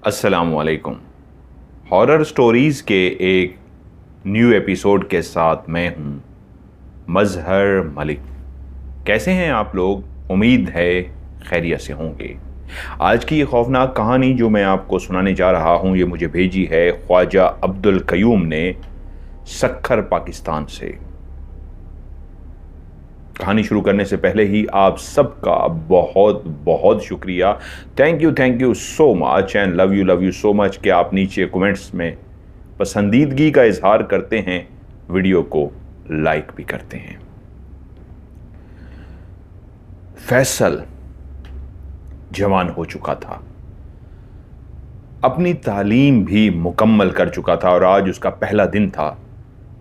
अस्सलामुअलैकुम। Horror stories के एक न्यू एपिसोड के साथ मैं हूँ मज़हर मलिक। कैसे हैं आप लोग? उम्मीद है खैरियत से होंगे। आज की ये खौफनाक कहानी जो मैं आपको सुनाने जा रहा हूँ ये मुझे भेजी है ख्वाजा अब्दुल कयूम ने सक्खर पाकिस्तान से। कहानी शुरू करने से पहले ही आप सबका बहुत बहुत शुक्रिया। Thank you so much and love you so much कि आप नीचे कमेंट्स में पसंदीदगी का इजहार करते हैं, वीडियो को लाइक भी करते हैं। फैसल जवान हो चुका था, अपनी तालीम भी मुकम्मल कर चुका था और आज उसका पहला दिन था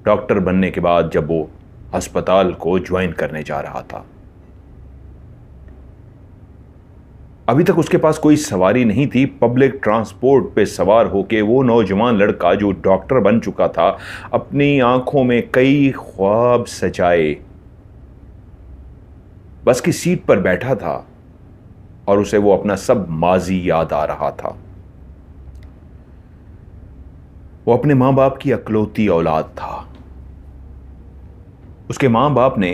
डॉक्टर बनने के बाद जब वो अस्पताल को ज्वाइन करने जा रहा था। अभी तक उसके पास कोई सवारी नहीं थी। पब्लिक ट्रांसपोर्ट पे सवार होके वो नौजवान लड़का जो डॉक्टर बन चुका था अपनी आंखों में कई ख्वाब सजाए बस की सीट पर बैठा था और उसे वो अपना सब माजी याद आ रहा था। वो अपने मां बाप की अकलौती औलाद था। उसके मां बाप ने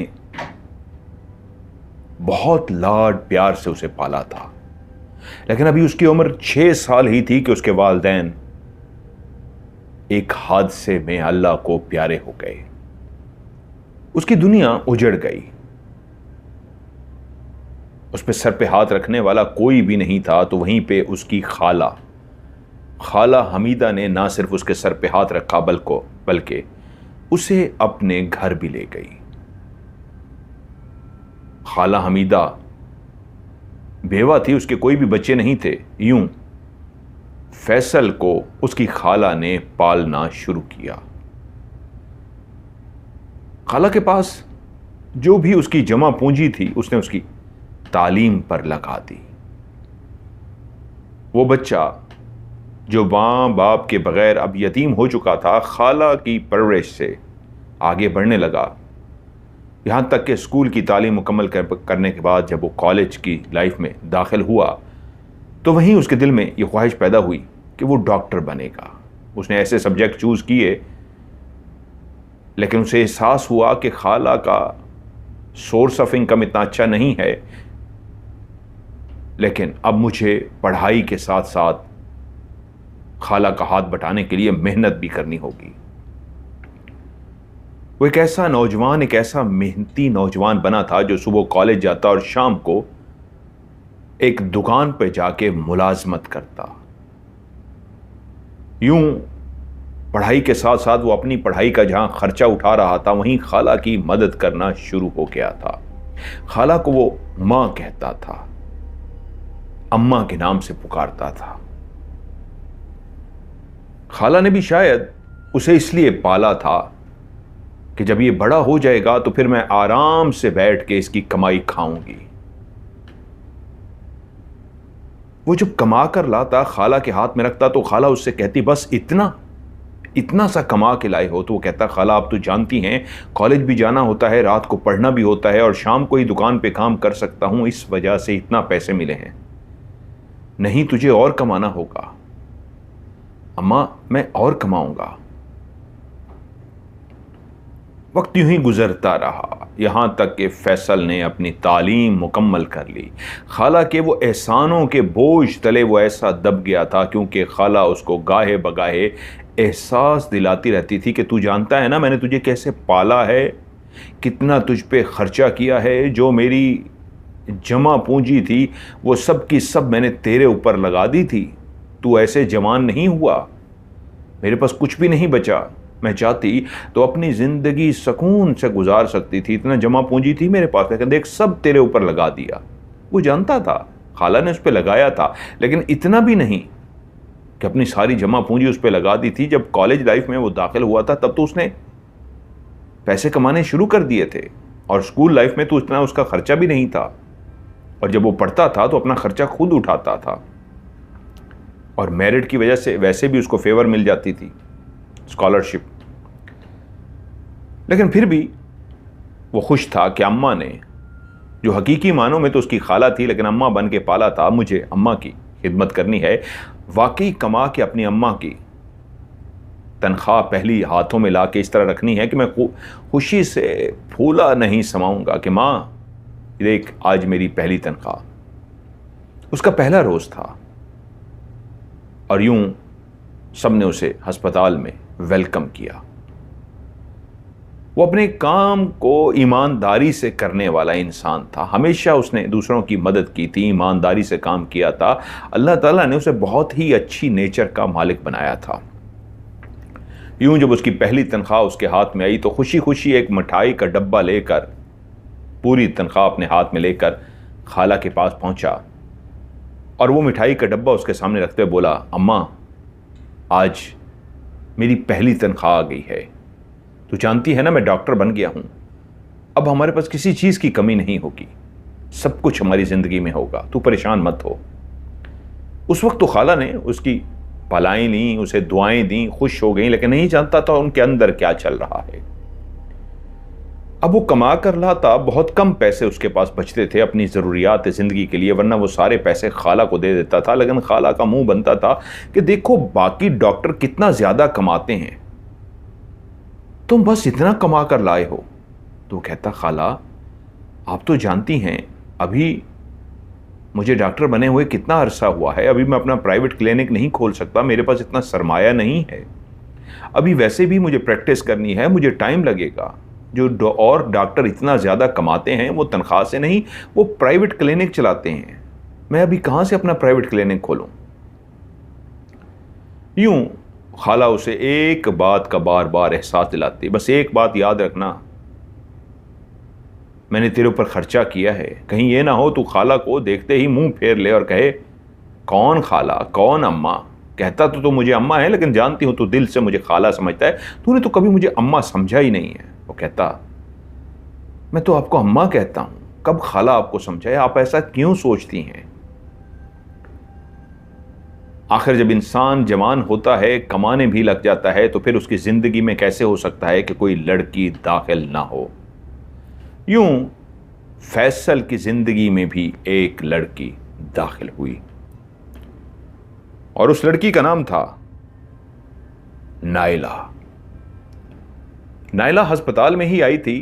बहुत लाड प्यार से उसे पाला था, लेकिन अभी उसकी उम्र 6 साल ही थी कि उसके वालिदैन एक हादसे में अल्लाह को प्यारे हो गए। उसकी दुनिया उजड़ गई। उस पे सर पे हाथ रखने वाला कोई भी नहीं था। तो वहीं पे उसकी खाला हमीदा ने ना सिर्फ उसके सर पे हाथ रखा बल्कि उसे अपने घर भी ले गई। खाला हमीदा बेवा थी, उसके कोई भी बच्चे नहीं थे। यूं फैसल को उसकी खाला ने पालना शुरू किया। खाला के पास जो भी उसकी जमा पूंजी थी उसने उसकी तालीम पर लगा दी। वो बच्चा जो मां बाप के बगैर अब यतीम हो चुका था, खाला की परवरिश से आगे बढ़ने लगा। यहां तक कि स्कूल की तालीम मुकम्मल करने के बाद जब वो कॉलेज की लाइफ में दाखिल हुआ तो वहीं उसके दिल में ये ख्वाहिश पैदा हुई कि वो डॉक्टर बनेगा। उसने ऐसे सब्जेक्ट चूज किए, लेकिन उसे एहसास हुआ कि खाला का सोर्स ऑफ इनकम इतना अच्छा नहीं है, लेकिन अब मुझे पढ़ाई के साथ साथ खाला का हाथ बटाने के लिए मेहनत भी करनी होगी। वो एक ऐसा मेहनती नौजवान बना था जो सुबह कॉलेज जाता और शाम को एक दुकान पर जाके मुलाजमत करता। यूं पढ़ाई के साथ साथ वो अपनी पढ़ाई का जहां खर्चा उठा रहा था वहीं खाला की मदद करना शुरू हो गया था। खाला को वो मां कहता था, अम्मा के नाम से पुकारता था। खाला ने भी शायद उसे इसलिए पाला था कि जब ये बड़ा हो जाएगा तो फिर मैं आराम से बैठ के इसकी कमाई खाऊंगी। वो जब कमा कर लाता खाला के हाथ में रखता तो खाला उससे कहती, बस इतना सा कमा के लाए हो? तो वो कहता, खाला आप तो जानती हैं कॉलेज भी जाना होता है, रात को पढ़ना भी होता है और शाम को ही दुकान पे काम कर सकता हूं, इस वजह से इतना पैसे मिले हैं, नहीं तुझे और कमाना होगा। अम्मा मैं और कमाऊंगा। वक्त यूं ही गुजरता रहा, यहां तक कि फैसल ने अपनी तालीम मुकम्मल कर ली। खाला के वो एहसानों के बोझ तले वो ऐसा दब गया था क्योंकि खाला उसको गाहे बगाहे एहसास दिलाती रहती थी कि तू जानता है ना मैंने तुझे कैसे पाला है, कितना तुझ पे खर्चा किया है, जो मेरी जमा पूंजी थी वो सब की सब मैंने तेरे ऊपर लगा दी थी। तू ऐसे जवान नहीं हुआ, मेरे पास कुछ भी नहीं बचा। मैं चाहती तो अपनी जिंदगी सुकून से गुजार सकती थी, इतना जमा पूंजी थी मेरे पास, लेकिन देख सब तेरे ऊपर लगा दिया। वो जानता था खाला ने उस पर लगाया था, लेकिन इतना भी नहीं कि अपनी सारी जमा पूंजी उस पर लगा दी थी। जब कॉलेज लाइफ में वो दाखिल हुआ था तब तो उसने पैसे कमाने शुरू कर दिए थे और स्कूल लाइफ में तो इतना उसका खर्चा भी नहीं था, और जब वो पढ़ता था तो अपना खर्चा खुद उठाता था और मेरिट की वजह से वैसे भी उसको फेवर मिल जाती थी, स्कॉलरशिप। लेकिन फिर भी वो खुश था कि अम्मा ने, जो हकीकी मानों में तो उसकी खाला थी लेकिन अम्मा बन के पाला था, मुझे अम्मा की खिदमत करनी है, वाकई कमा के अपनी अम्मा की तनख्वाह पहली हाथों में ला के इस तरह रखनी है कि मैं खुशी से फूला नहीं समाऊंगा कि माँ देख आज मेरी पहली तनख्वाह। उसका पहला रोज़ था और यूं सबने उसे अस्पताल में वेलकम किया। वो अपने काम को ईमानदारी से करने वाला इंसान था, हमेशा उसने दूसरों की मदद की थी, ईमानदारी से काम किया था। अल्लाह ताला ने उसे बहुत ही अच्छी नेचर का मालिक बनाया था। यूं जब उसकी पहली तनख्वाह उसके हाथ में आई तो खुशी खुशी एक मिठाई का डब्बा लेकर, पूरी तनख्वाह अपने हाथ में लेकर खाला के पास पहुंचा और वो मिठाई का डब्बा उसके सामने रखते हुए बोला, अम्मा आज मेरी पहली तनख्वाह आ गई है। तू जानती है ना मैं डॉक्टर बन गया हूं, अब हमारे पास किसी चीज़ की कमी नहीं होगी, सब कुछ हमारी ज़िंदगी में होगा, तू परेशान मत हो। उस वक्त तो खाला ने उसकी भलाएं ली, उसे दुआएं दी, खुश हो गई, लेकिन नहीं जानता था उनके अंदर क्या चल रहा है। अब वो कमा कर लाता, बहुत कम पैसे उसके पास बचते थे अपनी ज़रूरियात ज़िंदगी के लिए, वरना वो सारे पैसे खाला को दे देता था। लेकिन खाला का मुंह बनता था कि देखो बाकी डॉक्टर कितना ज़्यादा कमाते हैं, तुम बस इतना कमा कर लाए हो। तो कहता, खाला आप तो जानती हैं अभी मुझे डॉक्टर बने हुए कितना अरसा हुआ है, अभी मैं अपना प्राइवेट क्लिनिक नहीं खोल सकता, मेरे पास इतना सरमाया नहीं है, अभी वैसे भी मुझे प्रैक्टिस करनी है, मुझे टाइम लगेगा। जो और डॉक्टर इतना ज़्यादा कमाते हैं वो तनख्वाह से नहीं, वो प्राइवेट क्लिनिक चलाते हैं, मैं अभी कहाँ से अपना प्राइवेट क्लिनिक खोलूं। यूं खाला उसे एक बात का बार बार एहसास दिलाती, बस एक बात याद रखना, मैंने तेरे ऊपर खर्चा किया है, कहीं ये ना हो तू खाला को देखते ही मुंह फेर ले और कहे कौन खाला कौन अम्मा। कहता तो मुझे अम्मा है, लेकिन जानती हूं तू दिल से मुझे खाला समझता है, तूने तो कभी मुझे अम्मा समझा ही नहीं है। वो कहता, मैं तो आपको अम्मा कहता हूं, कब खाला आपको समझाए, आप ऐसा क्यों सोचती हैं। आखिर जब इंसान जवान होता है, कमाने भी लग जाता है, तो फिर उसकी जिंदगी में कैसे हो सकता है कि कोई लड़की दाखिल ना हो। यूं फैसल की जिंदगी में भी एक लड़की दाखिल हुई और उस लड़की का नाम था नाइला। नाइला अस्पताल में ही आई थी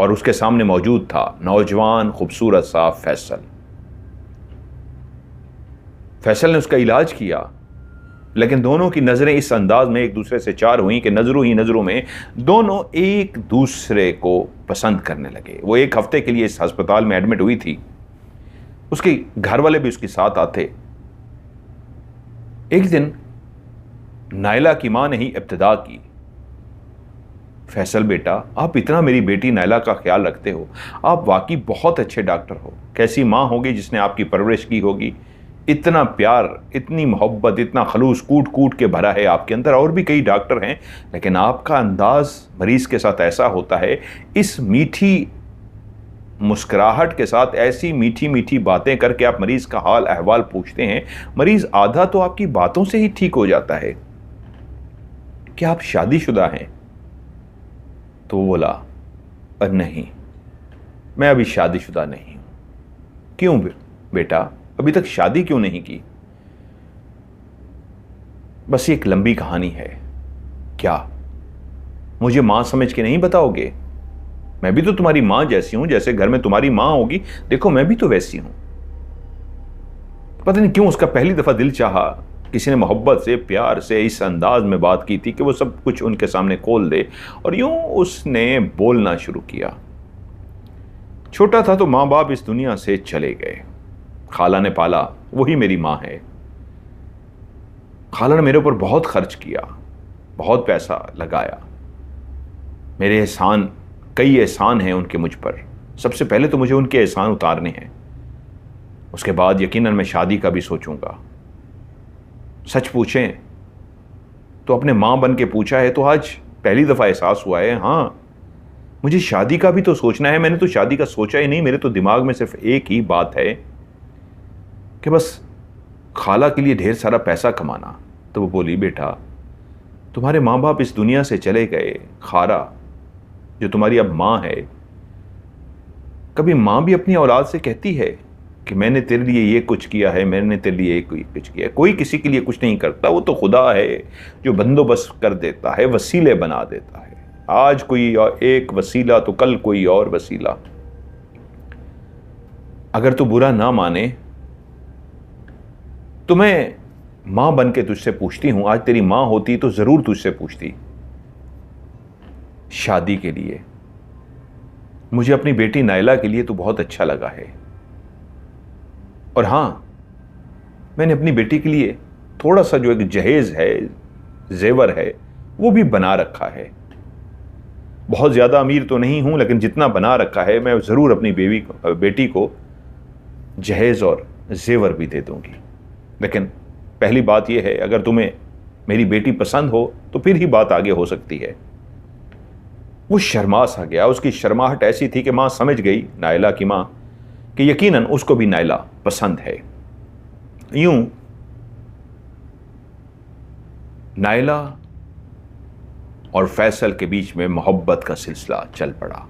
और उसके सामने मौजूद था नौजवान खूबसूरत सा फैसल। फैसल ने उसका इलाज किया, लेकिन दोनों की नजरें इस अंदाज में एक दूसरे से चार हुई कि नजरों ही नजरों में दोनों एक दूसरे को पसंद करने लगे। वो एक हफ्ते के लिए इस अस्पताल में एडमिट हुई थी, उसके घर वाले भी उसके साथ आते। एक दिन नाइला की मां ने ही इब्तिदा की, फैसल बेटा आप इतना मेरी बेटी नाइला का ख्याल रखते हो, आप वाकई बहुत अच्छे डॉक्टर हो, कैसी मां होगी जिसने आपकी परवरिश की होगी, इतना प्यार इतनी मोहब्बत इतना खलूस कूट कूट के भरा है आपके अंदर। और भी कई डॉक्टर हैं, लेकिन आपका अंदाज मरीज के साथ ऐसा होता है, इस मीठी मुस्कुराहट के साथ ऐसी मीठी मीठी बातें करके आप मरीज का हाल अहवाल पूछते हैं, मरीज आधा तो आपकी बातों से ही ठीक हो जाता है। क्या आप शादीशुदा हैं? तो वो बोला, नहीं मैं अभी शादीशुदा नहीं हूं। क्यों बेटा अभी तक शादी क्यों नहीं की? बस एक लंबी कहानी है। क्या मुझे मां समझ के नहीं बताओगे? मैं भी तो तुम्हारी मां जैसी हूं, जैसे घर में तुम्हारी मां होगी, देखो मैं भी तो वैसी हूं। पता नहीं क्यों उसका पहली दफा दिल चाहा, किसी ने मोहब्बत से प्यार से इस अंदाज में बात की थी कि वो सब कुछ उनके सामने खोल दे, और यूं उसने बोलना शुरू किया। छोटा था तो मां बाप इस दुनिया से चले गए, खाला ने पाला, वही मेरी मां है। खाला ने मेरे ऊपर बहुत खर्च किया, बहुत पैसा लगाया, मेरे एहसान, कई एहसान हैं उनके मुझ पर। सबसे पहले तो मुझे उनके एहसान उतारने हैं, उसके बाद यकीनन मैं शादी का भी सोचूंगा। सच पूछें तो अपने मां बन के पूछा है तो आज पहली दफा एहसास हुआ है, हाँ मुझे शादी का भी तो सोचना है। मैंने तो शादी का सोचा ही नहीं, मेरे तो दिमाग में सिर्फ एक ही बात है कि बस खाला के लिए ढेर सारा पैसा कमाना। तो वो बोली, बेटा तुम्हारे माँ बाप इस दुनिया से चले गए, खारा जो तुम्हारी अब माँ है, कभी माँ भी अपनी औलाद से कहती है कि मैंने तेरे लिए ये कुछ किया है, मैंने तेरे लिए कुछ किया है। कोई किसी के लिए कुछ नहीं करता, वो तो खुदा है जो बंदोबस्त कर देता है, वसीले बना देता है। आज कोई एक वसीला तो कल कोई और वसीला। अगर तू बुरा ना माने तो मैं मां बन के तुझसे पूछती हूं, आज तेरी मां होती तो जरूर तुझसे पूछती, शादी के लिए मुझे अपनी बेटी नायला के लिए तो बहुत अच्छा लगा है, और हां मैंने अपनी बेटी के लिए थोड़ा सा जो एक जहेज है, जेवर है, वो भी बना रखा है। बहुत ज्यादा अमीर तो नहीं हूं, लेकिन जितना बना रखा है मैं जरूर अपनी बेटी को जहेज और जेवर भी दे दूंगी। लेकिन पहली बात यह है, अगर तुम्हें मेरी बेटी पसंद हो तो फिर ही बात आगे हो सकती है। वो शर्मा सा गया, उसकी शर्माहट ऐसी थी कि मां समझ गई, नायला की मां, कि यकीनन उसको भी नायला पसंद है। यूं नायला और फैसल के बीच में मोहब्बत का सिलसिला चल पड़ा।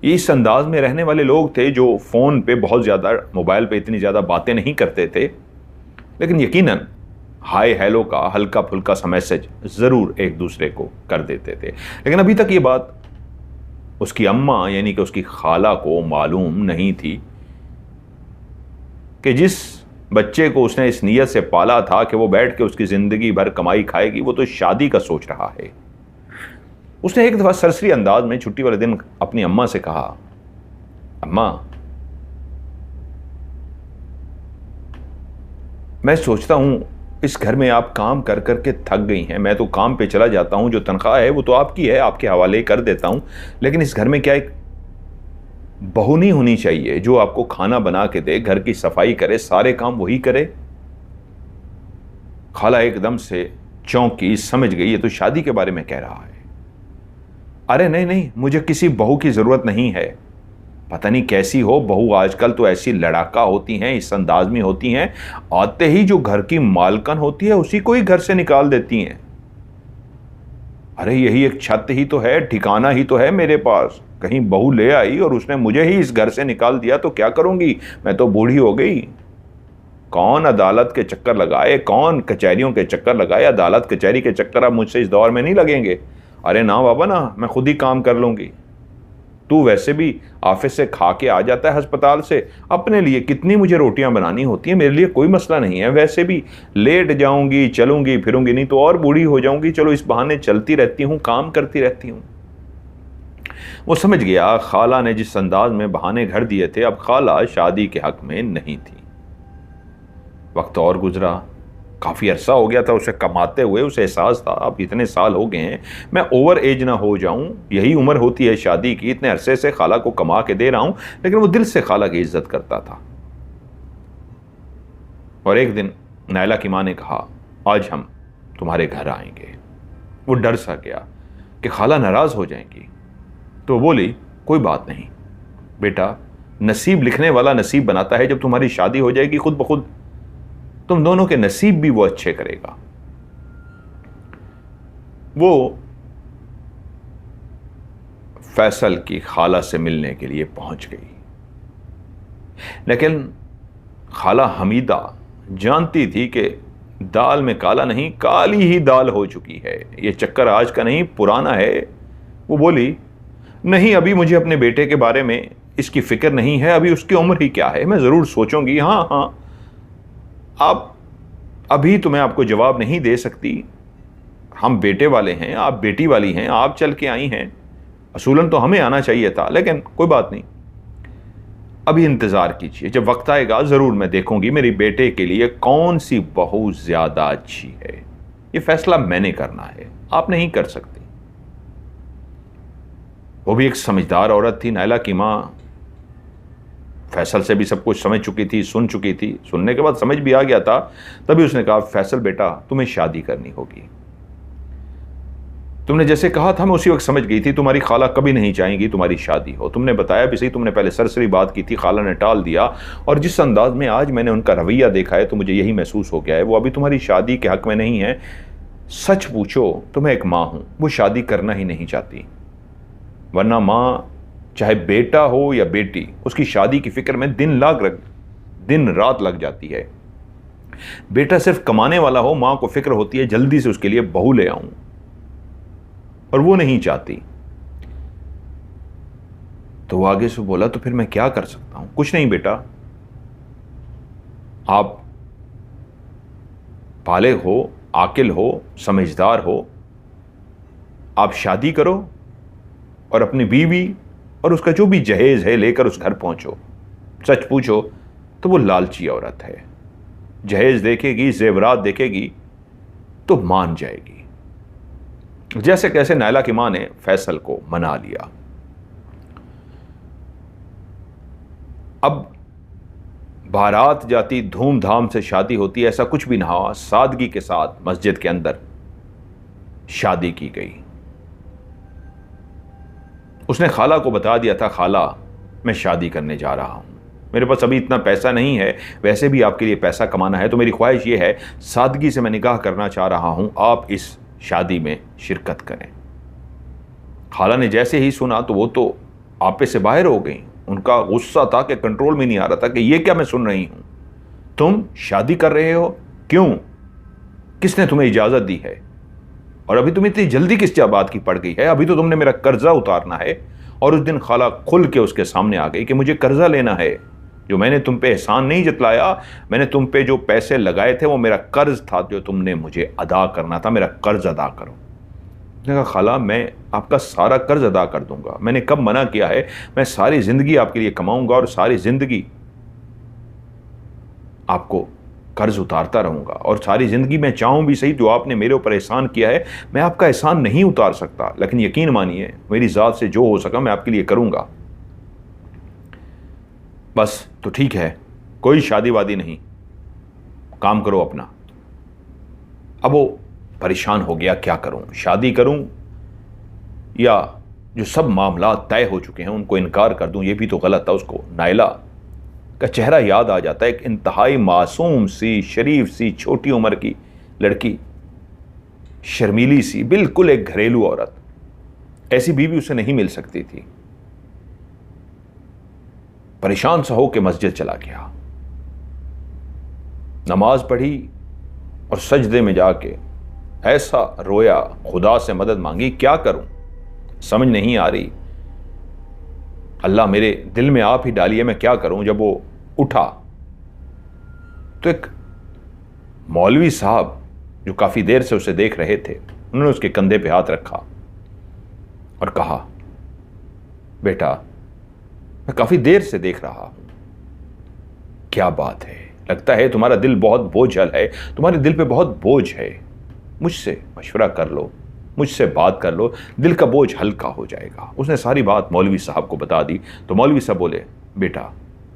इस अंदाज में रहने वाले लोग थे जो फोन पे बहुत ज्यादा, मोबाइल पे इतनी ज्यादा बातें नहीं करते थे, लेकिन यकीनन हाय हेलो का हल्का फुल्का सा मैसेज जरूर एक दूसरे को कर देते थे। लेकिन अभी तक ये बात उसकी अम्मा यानी कि उसकी खाला को मालूम नहीं थी कि जिस बच्चे को उसने इस नीयत से पाला था कि वो बैठ के उसकी जिंदगी भर कमाई खाएगी, वो तो शादी का सोच रहा है। उसने एक दफा सरसरी अंदाज में छुट्टी वाले दिन अपनी अम्मा से कहा, अम्मा मैं सोचता हूं इस घर में आप काम कर करके थक गई हैं, मैं तो काम पे चला जाता हूं, जो तनख्वाह है वो तो आपकी है, आपके हवाले कर देता हूं, लेकिन इस घर में क्या एक बहू नहीं होनी चाहिए जो आपको खाना बना के दे, घर की सफाई करे, सारे काम वही करे। खाला एकदम से चौंकी, समझ गई ये तो शादी के बारे में कह रहा है। अरे नहीं नहीं, मुझे किसी बहू की जरूरत नहीं है। पता नहीं कैसी हो बहू, आजकल तो ऐसी लड़ाका होती हैं, इस अंदाज में होती हैं, आते ही जो घर की मालकन होती है उसी को ही घर से निकाल देती हैं। अरे यही एक छत ही तो है, ठिकाना ही तो है मेरे पास, कहीं बहू ले आई और उसने मुझे ही इस घर से निकाल दिया तो क्या करूंगी, मैं तो बूढ़ी हो गई। कौन अदालत के चक्कर लगाए, कौन कचहरियों के चक्कर लगाए, अदालत कचहरी के चक्कर अब मुझसे इस दौर में नहीं लगेंगे। अरे ना बाबा ना, मैं खुद ही काम कर लूंगी। तू वैसे भी ऑफिस से खा के आ जाता है अस्पताल से, अपने लिए कितनी मुझे रोटियां बनानी होती हैं, मेरे लिए कोई मसला नहीं है। वैसे भी लेट जाऊंगी, चलूंगी फिरूंगी नहीं तो और बूढ़ी हो जाऊंगी, चलो इस बहाने चलती रहती हूं, काम करती रहती हूं। वो समझ गया खाला ने जिस अंदाज में बहाने घर दिए थे, अब खाला शादी के हक में नहीं थी। वक्त और गुजरा, काफ़ी अरसा हो गया था उसे कमाते हुए, उसे एहसास था अब इतने साल हो गए हैं, मैं ओवर एज ना हो जाऊं, यही उम्र होती है शादी की, इतने अरसे से खाला को कमा के दे रहा हूं। लेकिन वो दिल से खाला की इज्जत करता था। और एक दिन नायला की मां ने कहा, आज हम तुम्हारे घर आएंगे। वो डर सा गया कि खाला नाराज हो जाएंगी, तो बोली, कोई बात नहीं बेटा, नसीब लिखने वाला नसीब बनाता है, जब तुम्हारी शादी हो जाएगी खुद ब खुद तुम दोनों के नसीब भी वो अच्छे करेगा। वो फैसल की खाला से मिलने के लिए पहुंच गई, लेकिन खाला हमीदा जानती थी कि दाल में काला नहीं, काली ही दाल हो चुकी है, ये चक्कर आज का नहीं पुराना है। वो बोली, नहीं अभी मुझे अपने बेटे के बारे में इसकी फिक्र नहीं है, अभी उसकी उम्र ही क्या है, मैं जरूर सोचूंगी। हाँ हाँ, आप अभी तो मैं आपको जवाब नहीं दे सकती, हम बेटे वाले हैं, आप बेटी वाली हैं, आप चल के आई हैं, असूलन तो हमें आना चाहिए था, लेकिन कोई बात नहीं, अभी इंतजार कीजिए, जब वक्त आएगा जरूर मैं देखूंगी मेरे बेटे के लिए कौन सी बहू ज्यादा अच्छी है। ये फैसला मैंने करना है, आप नहीं कर सकती। वो भी एक समझदार औरत थी, नायला की मां फैसल से भी सब कुछ समझ चुकी थी, सुन चुकी थी, सुनने के बाद समझ भी आ गया था। तभी उसने कहा, फैसल बेटा तुम्हें शादी करनी होगी, तुमने जैसे कहा था मैं उसी वक्त समझ गई थी, तुम्हारी खाला कभी नहीं चाहेंगी तुम्हारी शादी हो। तुमने बताया भी सही, तुमने पहले सरसरी बात की थी, खाला ने टाल दिया, और जिस अंदाज में आज मैंने उनका रवैया देखा है तो मुझे यही महसूस हो गया है वो अभी तुम्हारी शादी के हक में नहीं है। सच पूछो तो मैं एक माँ हूं, वो शादी करना ही नहीं चाहती, वरना माँ चाहे बेटा हो या बेटी, उसकी शादी की फिक्र में दिन रात लग जाती है। बेटा सिर्फ कमाने वाला हो, मां को फिक्र होती है जल्दी से उसके लिए बहू ले आऊं, और वो नहीं चाहती। तो वो आगे से बोला, तो फिर मैं क्या कर सकता हूं? कुछ नहीं बेटा, आप बालिग हो, आकिल हो, समझदार हो, आप शादी करो और अपनी बीवी और उसका जो भी जहेज है लेकर उस घर पहुंचो। सच पूछो तो वो लालची औरत है, जहेज देखेगी, जेवरात देखेगी तो मान जाएगी। जैसे कैसे नायला की मां ने फैसल को मना लिया। अब बारात जाती, धूमधाम से शादी होती, ऐसा कुछ भी ना हुआ, सादगी के साथ मस्जिद के अंदर शादी की गई। उसने खाला को बता दिया था, खाला मैं शादी करने जा रहा हूं, मेरे पास अभी इतना पैसा नहीं है, वैसे भी आपके लिए पैसा कमाना है, तो मेरी ख्वाहिश यह है, सादगी से मैं निकाह करना चाह रहा हूं, आप इस शादी में शिरकत करें। खाला ने जैसे ही सुना तो वो तो आपे से बाहर हो गई। उनका गुस्सा था कि कंट्रोल में नहीं आ रहा था कि ये क्या मैं सुन रही हूं, तुम शादी कर रहे हो, क्यों, किसने तुम्हें इजाजत दी है, और अभी तुम्हें इतनी जल्दी किस बात की पड़ गई है, अभी तो तुमने मेरा कर्जा उतारना है। और उस दिन खाला खुल के उसके सामने आ गई कि मुझे कर्जा लेना है, जो मैंने तुम पे एहसान नहीं जतलाया, मैंने तुम पे जो पैसे लगाए थे वो मेरा कर्ज था, जो तुमने मुझे अदा करना था, मेरा कर्ज अदा करो। उसने कहा, खाला मैं आपका सारा कर्ज अदा कर दूंगा, मैंने कब मना किया है, मैं सारी जिंदगी आपके लिए कमाऊंगा और सारी जिंदगी आपको कर्ज उतारता रहूंगा, और सारी जिंदगी मैं चाहूं भी सही, जो आपने मेरे ऊपर एहसान किया है मैं आपका एहसान नहीं उतार सकता, लेकिन यकीन मानिए मेरी ज़ात से जो हो सका मैं आपके लिए करूंगा। बस तो ठीक है, कोई शादी वादी नहीं, काम करो अपना। अब वो परेशान हो गया, क्या करूं, शादी करूं या जो सब मामला तय हो चुके हैं उनको इनकार कर दूं, ये भी तो गलत था। उसको नायला का चेहरा याद आ जाता है, एक इंतहाई मासूम सी, शरीफ सी, छोटी उम्र की लड़की, शर्मीली सी, बिल्कुल एक घरेलू औरत। ऐसी बीवी उसे नहीं मिल सकती थी। परेशान सा होकर मस्जिद चला गया, नमाज पढ़ी और सजदे में जाके ऐसा रोया, खुदा से मदद मांगी, क्या करूं समझ नहीं आ रही, अल्लाह मेरे दिल में आप ही डालिए, मैं क्या करूं। जब वो उठा तो एक मौलवी साहब जो काफी देर से उसे देख रहे थे, उन्होंने उसके कंधे पे हाथ रखा और कहा, बेटा मैं काफी देर से देख रहा हूं, क्या बात है, लगता है तुम्हारा दिल बहुत बोझल है, तुम्हारे दिल पे बहुत बोझ है, मुझसे मशवरा कर लो, मुझसे बात कर लो, दिल का बोझ हल्का हो जाएगा। उसने सारी बात मौलवी साहब को बता दी। तो मौलवी साहब बोले, बेटा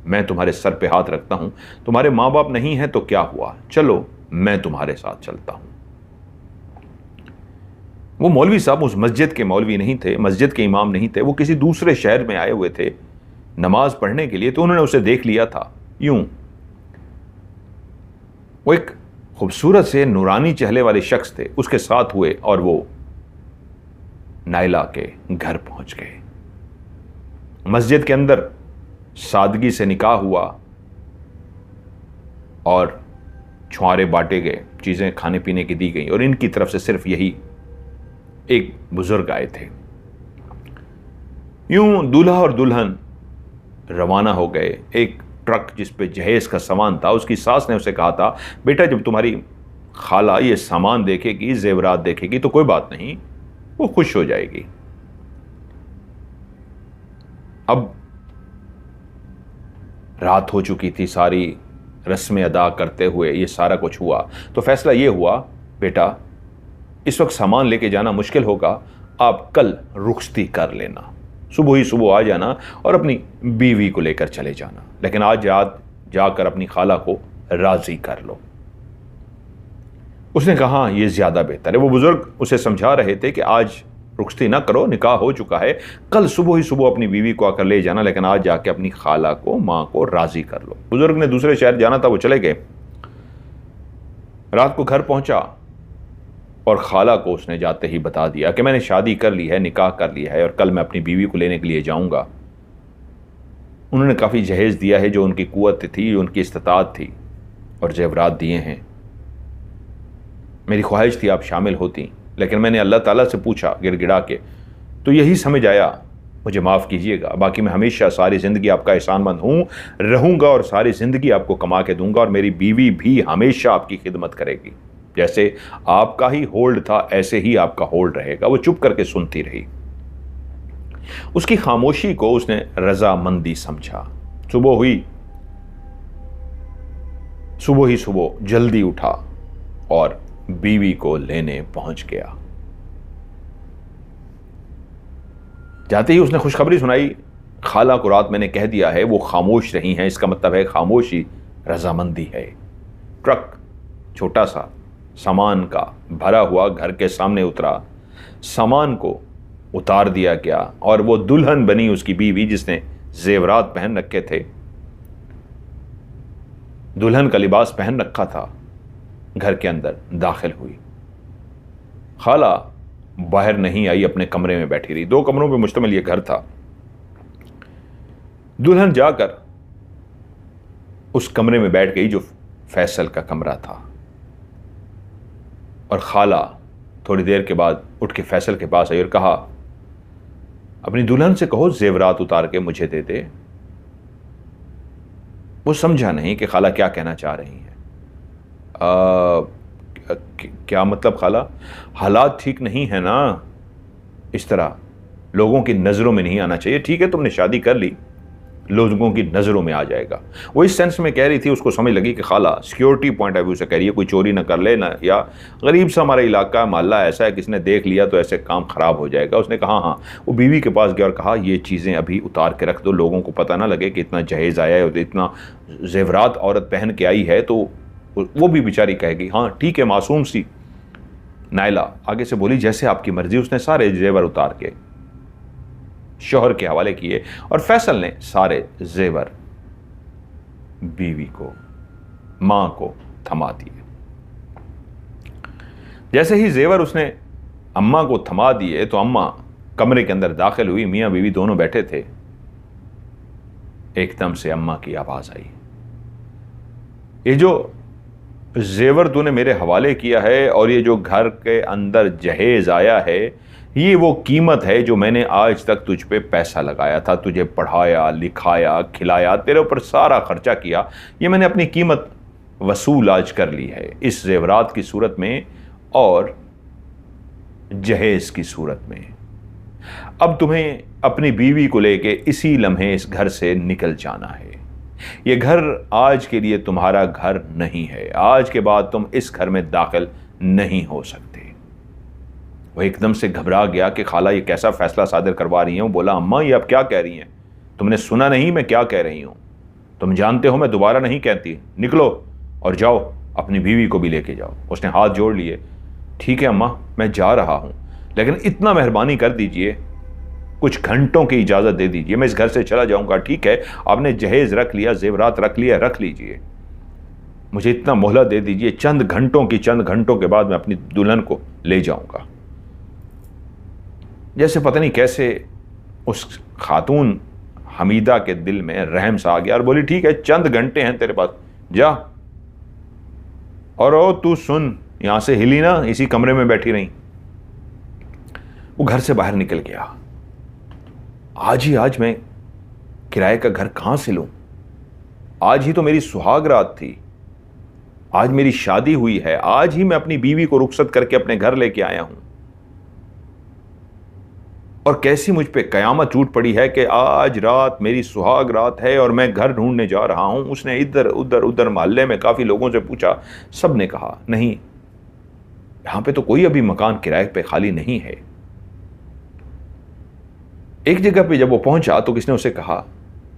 मैं तुम्हारे सर पे हाथ रखता हूं, तुम्हारे माँ बाप नहीं है तो क्या हुआ, चलो मैं तुम्हारे साथ चलता हूं। वो मौलवी साहब उस मस्जिद के मौलवी नहीं थे, मस्जिद के इमाम नहीं थे, वो किसी दूसरे शहर में आए हुए थे नमाज पढ़ने के लिए। तो उन्होंने उसे देख लिया था। यूं वो एक खूबसूरत से नूरानी चेहरे वाले शख्स थे, उसके साथ हुए और वो नायला के घर पहुंच गए। मस्जिद के अंदर सादगी से निकाह हुआ और छुआरे बांटे गए, चीजें खाने पीने की दी गई, और इनकी तरफ से सिर्फ यही एक बुजुर्ग आए थे। यूं दूल्हा और दुल्हन रवाना हो गए। एक ट्रक जिस पे जहेज का सामान था, उसकी सास ने उसे कहा था, बेटा जब तुम्हारी खाला ये सामान देखेगी, जेवरात देखेगी तो कोई बात नहीं, वो खुश हो जाएगी। अब रात हो चुकी थी, सारी रस्में अदा करते हुए ये सारा कुछ हुआ। तो फैसला ये हुआ, बेटा इस वक्त सामान लेके जाना मुश्किल होगा, आप कल रुखसती कर लेना, सुबह ही सुबह आ जाना और अपनी बीवी को लेकर चले जाना, लेकिन आज रात जाकर अपनी खाला को राजी कर लो। उसने कहा ये ज्यादा बेहतर है। वो बुजुर्ग उसे समझा रहे थे कि आज रुखसती ना करो, निकाह हो चुका है, कल सुबह ही सुबह अपनी बीवी को आकर ले जाना, लेकिन आज जाके अपनी खाला को, मां को राजी कर लो। बुजुर्ग ने दूसरे शहर जाना था, वो चले गए। रात को घर पहुंचा और खाला को उसने जाते ही बता दिया कि मैंने शादी कर ली है, निकाह कर लिया है और कल मैं अपनी बीवी को लेने के लिए जाऊंगा। उन्होंने काफ़ी जहेज़ दिया है, जो उनकी कुव्वत थी, जो उनकी इस्तिताअत थी, और जेवरात दिए हैं। मेरी ख्वाहिश थी आप शामिल होती, लेकिन मैंने अल्लाह ताला से पूछा गिड़गिड़ा के, तो यही समझ आया। मुझे माफ़ कीजिएगा, बाकी मैं हमेशा सारी ज़िंदगी आपका एहसानमंद हूँ, रहूँगा और सारी ज़िंदगी आपको कमा के दूंगा, और मेरी बीवी भी हमेशा आपकी खिदमत करेगी। जैसे आपका ही होल्ड था, ऐसे ही आपका होल्ड रहेगा। वो चुप करके सुनती रही। उसकी खामोशी को उसने रजामंदी समझा। सुबह हुई, सुबह ही सुबह जल्दी उठा और बीवी को लेने पहुंच गया। जाते ही उसने खुशखबरी सुनाई, खाला को रात मैंने कह दिया है, वो खामोश रही हैं। इसका मतलब है खामोशी रजामंदी है। ट्रक छोटा सा सामान का भरा हुआ घर के सामने उतरा, सामान को उतार दिया गया, और वो दुल्हन बनी उसकी बीवी, जिसने जेवरात पहन रखे थे, दुल्हन का लिबास पहन रखा था, घर के अंदर दाखिल हुई। खाला बाहर नहीं आई, अपने कमरे में बैठी रही। 2 कमरों पर मुश्तमिल यह घर था। दुल्हन जाकर उस कमरे में बैठ गई जो फैसल का कमरा था, और खाला थोड़ी देर के बाद उठ के फैसल के पास आई और कहा, अपनी दुल्हन से कहो जेवरात उतार के मुझे दे दे। वो समझा नहीं कि खाला क्या कहना चाह रही हैं। क्या मतलब खाला? हालात ठीक नहीं है ना, इस तरह लोगों की नज़रों में नहीं आना चाहिए। ठीक है, तुमने शादी कर ली, लोगों की नज़रों में आ जाएगा। वो इस सेंस में कह रही थी, उसको समझ लगी कि खाला सिक्योरिटी पॉइंट ऑफ व्यू से कह रही है, कोई चोरी ना कर ले ना, या गरीब सा हमारा इलाका मोहल्ला ऐसा है, किसी ने देख लिया तो ऐसे काम ख़राब हो जाएगा। उसने कहा हाँ। वो बीवी के पास गया और कहा, ये चीज़ें अभी उतार के रख दो, लोगों को पता ना लगे कि इतना जहेज़ आया है, इतना जेवरात औरत पहन के आई है, तो वो भी बेचारी कहेगी हाँ ठीक है, मासूम सी। नायला आगे से बोली, जैसे आपकी मर्जी। उसने सारे जेवर उतार के शौहर के हवाले किए, और फैसल ने सारे जेवर बीवी को, मां को थमा दिए। जैसे ही जेवर उसने अम्मा को थमा दिए, तो अम्मा कमरे के अंदर दाखिल हुई। मियां बीवी दोनों बैठे थे। एकदम से अम्मा की आवाज आई, ये जो जेवर तूने मेरे हवाले किया है और ये जो घर के अंदर जहेज आया है, ये वो कीमत है जो मैंने आज तक तुझ पे पैसा लगाया था, तुझे पढ़ाया, लिखाया, खिलाया, तेरे ऊपर सारा खर्चा किया। ये मैंने अपनी कीमत वसूल आज कर ली है, इस जेवरात की सूरत में और जहेज की सूरत में। अब तुम्हें अपनी बीवी को लेके इसी लम्हे इस घर से निकल जाना है। ये घर आज के लिए तुम्हारा घर नहीं है। आज के बाद तुम इस घर में दाखिल नहीं हो सकते। वो एकदम से घबरा गया कि खाला ये कैसा फैसला सादर करवा रही हैं। बोला, अम्मा ये अब क्या कह रही हैं? तुमने सुना नहीं मैं क्या कह रही हूं? तुम जानते हो मैं दोबारा नहीं कहती। निकलो और जाओ, अपनी बीवी को भी लेके जाओ। उसने हाथ जोड़ लिए। ठीक है अम्मा, मैं जा रहा हूं, लेकिन इतना मेहरबानी कर दीजिए, कुछ घंटों की इजाज़त दे दीजिए, मैं इस घर से चला जाऊंगा। ठीक है, आपने जहेज रख लिया, जेवरात रख लिया, रख लीजिए, मुझे इतना मोहलत दे दीजिए, चंद घंटों के बाद मैं अपनी दुल्हन को ले जाऊंगा। जैसे पता नहीं कैसे उस खातून हमीदा के दिल में रहम सा आ गया और बोली, ठीक है, चंद घंटे हैं तेरे पास, जा। और ओ तू सुन, यहां से हिली ना, इसी कमरे में बैठी रही। वो घर से बाहर निकल गया। आज मैं किराए का घर कहां से लूं? आज ही तो मेरी सुहाग रात थी, आज मेरी शादी हुई है, आज ही मैं अपनी बीवी को रुखसत करके अपने घर लेके आया हूं, और कैसी मुझ पे कयामत टूट पड़ी है कि आज रात मेरी सुहाग रात है और मैं घर ढूंढने जा रहा हूं। उसने इधर उधर मोहल्ले में काफी लोगों से पूछा, सब ने कहा नहीं, यहां पे तो कोई अभी मकान किराए पे खाली नहीं है। एक जगह पे जब वो पहुंचा तो किसने उसे कहा,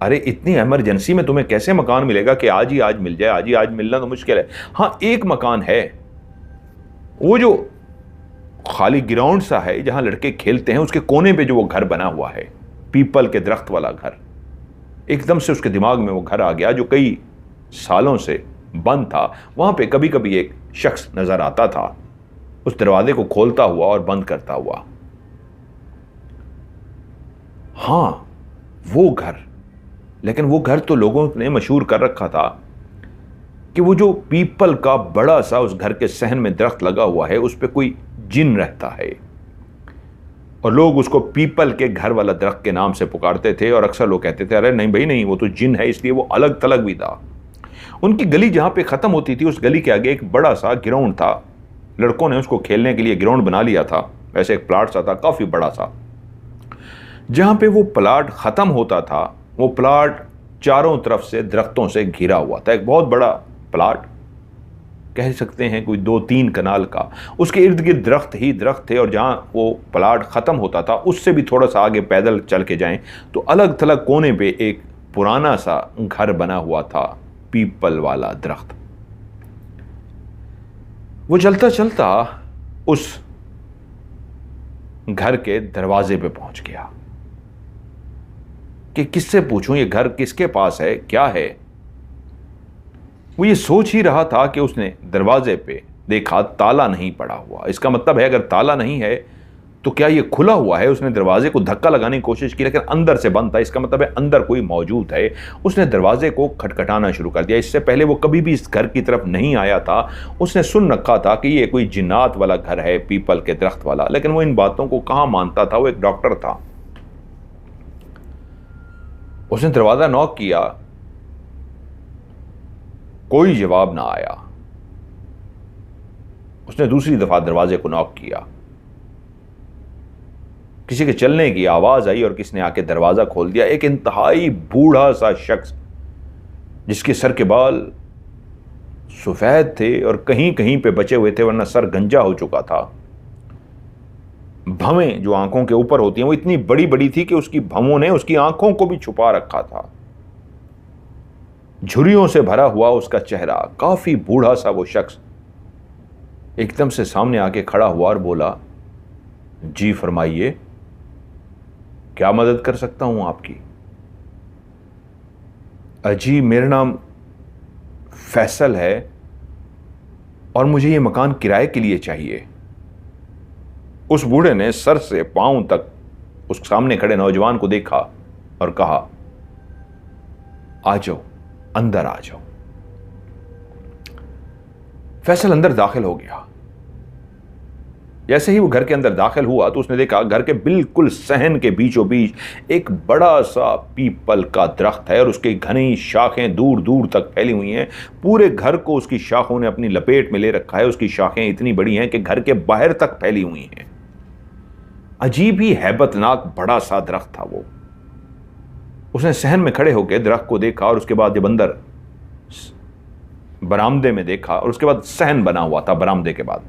अरे इतनी इमरजेंसी में तुम्हें कैसे मकान मिलेगा कि आज ही आज मिल जाए? आज ही आज मिलना तो मुश्किल है। हाँ, एक मकान है, वो जो खाली ग्राउंड सा है जहां लड़के खेलते हैं, उसके कोने पे जो वो घर बना हुआ है, पीपल के दरख्त वाला घर। एकदम से उसके दिमाग में वो घर आ गया जो कई सालों से बंद था। वहां पे कभी कभी एक शख्स नजर आता था, उस दरवाजे को खोलता हुआ और बंद करता हुआ। हाँ, वो घर लेकिन वो घर तो लोगों ने मशहूर कर रखा था कि वो जो पीपल का बड़ा सा उस घर के सहन में दरख्त लगा हुआ है, उस पर कोई जिन रहता है, और लोग उसको पीपल के घर वाला दरख्त के नाम से पुकारते थे। और अक्सर लोग कहते थे अरे नहीं भाई नहीं, वो तो जिन है, इसलिए वो अलग थलग भी था। उनकी गली जहां पे खत्म होती थी, उस गली के आगे एक बड़ा सा ग्राउंड था। लड़कों ने उसको खेलने के लिए ग्राउंड बना लिया था। वैसे एक प्लाट सा था, काफी बड़ा सा। जहां पे वो प्लाट खत्म होता था, वो प्लाट चारों तरफ से दरख्तों से घिरा हुआ था। एक बहुत बड़ा प्लाट, कह सकते हैं कोई 2-3 कनाल का। उसके इर्द गिर्द दरख्त ही दरख्त थे, और जहां वो प्लाट खत्म होता था उससे भी थोड़ा सा आगे पैदल चल के जाएं तो अलग थलग कोने पे एक पुराना सा घर बना हुआ था, पीपल वाला दरख्त। वो चलता चलता उस घर के दरवाजे पे पहुंच गया कि किससे पूछूं, ये घर किसके पास है, क्या है। वो ये सोच ही रहा था कि उसने दरवाजे पे देखा ताला नहीं पड़ा हुआ। इसका मतलब है अगर ताला नहीं है तो क्या ये खुला हुआ है। उसने दरवाजे को धक्का लगाने की कोशिश की, लेकिन अंदर से बंद था। इसका मतलब है अंदर कोई मौजूद है। उसने दरवाजे को खटखटाना शुरू कर दिया। इससे पहले वो कभी भी इस घर की तरफ नहीं आया था। उसने सुन रखा था कि ये कोई जिन्नात वाला घर है, पीपल के दरख्त वाला, लेकिन वो इन बातों को कहां मानता था। वो एक डॉक्टर था। उसने दरवाजा नॉक किया, कोई जवाब ना आया। उसने दूसरी दफा दरवाजे को नॉक किया, किसी के चलने की आवाज आई और किसी ने आके दरवाजा खोल दिया। एक इंतहाई बूढ़ा सा शख्स, जिसके सर के बाल सफेद थे और कहीं कहीं पे बचे हुए थे, वरना सर गंजा हो चुका था। भवें जो आंखों के ऊपर होती हैं वो इतनी बड़ी बड़ी थी कि उसकी भवों ने उसकी आंखों को भी छुपा रखा था। झुर्रियों से भरा हुआ उसका चेहरा, काफी बूढ़ा सा वो शख्स एकदम से सामने आके खड़ा हुआ और बोला, जी फरमाइए, क्या मदद कर सकता हूं आपकी। अजी मेरा नाम फैसल है और मुझे ये मकान किराए के लिए चाहिए। उस बूढ़े ने सर से पांव तक उस सामने खड़े नौजवान को देखा और कहा, आ जाओ, अंदर आ जाओ। फैसल अंदर दाखिल हो गया। जैसे ही वो घर के अंदर दाखिल हुआ तो उसने देखा घर के बिल्कुल सहन के बीचों बीच एक बड़ा सा पीपल का दरख्त है और उसकी घनी शाखें दूर दूर तक फैली हुई हैं। पूरे घर को उसकी शाखों ने अपनी लपेट में ले रखा है। उसकी शाखें इतनी बड़ी हैं कि घर के बाहर तक फैली हुई हैं। अजीब ही हैबतनाक बड़ा सा दरख्त था वो। उसने सहन में खड़े होकर दरख्त को देखा और उसके बाद जब अंदर बरामदे में देखा, और उसके बाद सहन बना हुआ था बरामदे के बाद,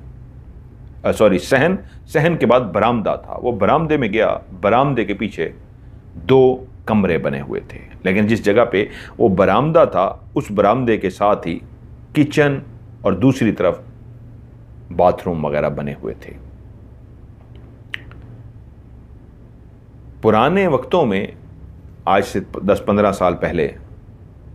सहन के बाद बरामदा था। वो बरामदे में गया। बरामदे के पीछे 2 कमरे बने हुए थे, लेकिन जिस जगह पे वो बरामदा था उस बरामदे के साथ ही किचन और दूसरी तरफ बाथरूम वगैरह बने हुए थे। पुराने वक्तों में, आज से 10-15 साल पहले,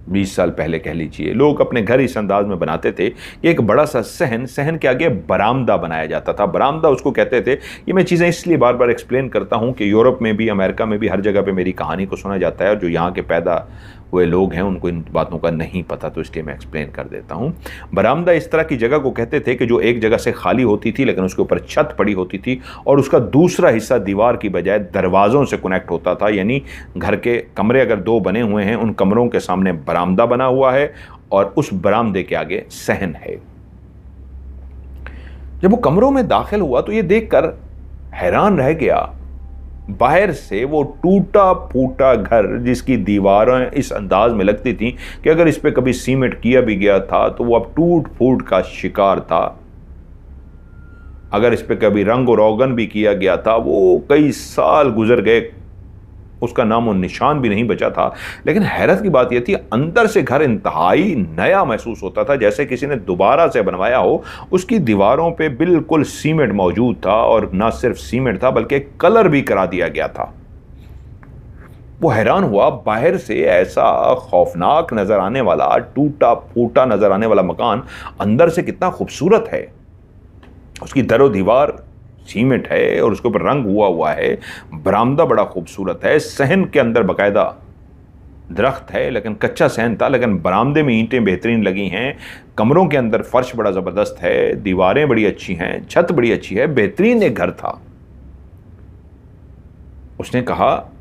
20 साल पहले कह लीजिए, लोग अपने घर इस अंदाज में बनाते थे कि एक बड़ा सा सहन के आगे बरामदा बनाया जाता था। बरामदा उसको कहते थे। ये मैं चीज़ें इसलिए बार बार एक्सप्लेन करता हूँ कि यूरोप में भी, अमेरिका में भी, हर जगह पे मेरी कहानी को सुना जाता है और जो यहाँ के पैदा हुए लोग हैं उनको इन बातों का नहीं पता, तो इसलिए मैं एक्सप्लेन कर देता हूँ। बरामदा इस तरह की जगह को कहते थे कि जो एक जगह से खाली होती थी लेकिन उसके ऊपर छत पड़ी होती थी और उसका दूसरा हिस्सा दीवार की बजाय दरवाज़ों से कनेक्ट होता था। यानी घर के कमरे अगर 2 बने हुए हैं, उन कमरों के सामने बरामदा बना हुआ है और उस बरामदे के आगे सहन है। जब वो कमरों में दाखिल हुआ तो ये देखकर हैरान रह गया। बाहर से वो टूटा फूटा घर, जिसकी दीवारें इस अंदाज में लगती थी कि अगर इस पे कभी सीमेंट किया भी गया था तो वो अब टूट फूट का शिकार था। अगर इस पे कभी रंग और रोगन भी किया गया था, वो कई साल गुजर गए, उसका नामो निशान भी नहीं बचा था। लेकिन हैरत की बात यह थी, अंदर से घर इंतहाई नया महसूस होता था, जैसे किसी ने दोबारा से बनवाया हो। उसकी दीवारों पे बिल्कुल सीमेंट मौजूद था, और ना सिर्फ सीमेंट था बल्कि कलर भी करा दिया गया था। वो हैरान हुआ, बाहर से ऐसा खौफनाक नजर आने वाला, टूटा फूटा नजर आने वाला मकान अंदर से कितना खूबसूरत है। उसकी दरो दीवार सीमेंट है और उसके ऊपर रंग हुआ है। बरामदा बड़ा खूबसूरत है। सहन के अंदर बाकायदा दरख्त है लेकिन कच्चा सहन था, लेकिन बरामदे में ईंटें बेहतरीन लगी हैं, कमरों के अंदर फर्श बड़ा ज़बरदस्त है, दीवारें बड़ी अच्छी हैं, छत बड़ी अच्छी है, बेहतरीन एक घर था। उसने कहा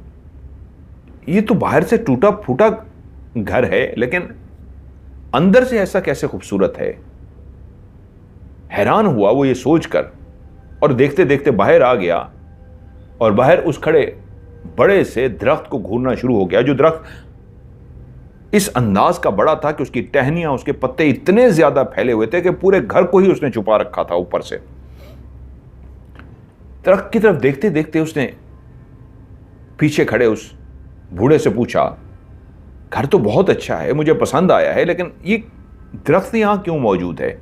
ये तो बाहर से टूटा फूटा घर है लेकिन अंदर से ऐसा कैसे खूबसूरत है। हैरान हुआ वो ये सोचकर, और देखते देखते बाहर आ गया और बाहर उस खड़े बड़े से दरख्त को घूरना शुरू हो गया, जो दरख्त इस अंदाज का बड़ा था कि उसकी टहनियां, उसके पत्ते इतने ज्यादा फैले हुए थे कि पूरे घर को ही उसने छुपा रखा था ऊपर से। दरख्त की तरफ देखते देखते उसने पीछे खड़े उस बूढ़े से पूछा, घर तो बहुत अच्छा है, मुझे पसंद आया है, लेकिन ये दरख्त यहां क्यों मौजूद है?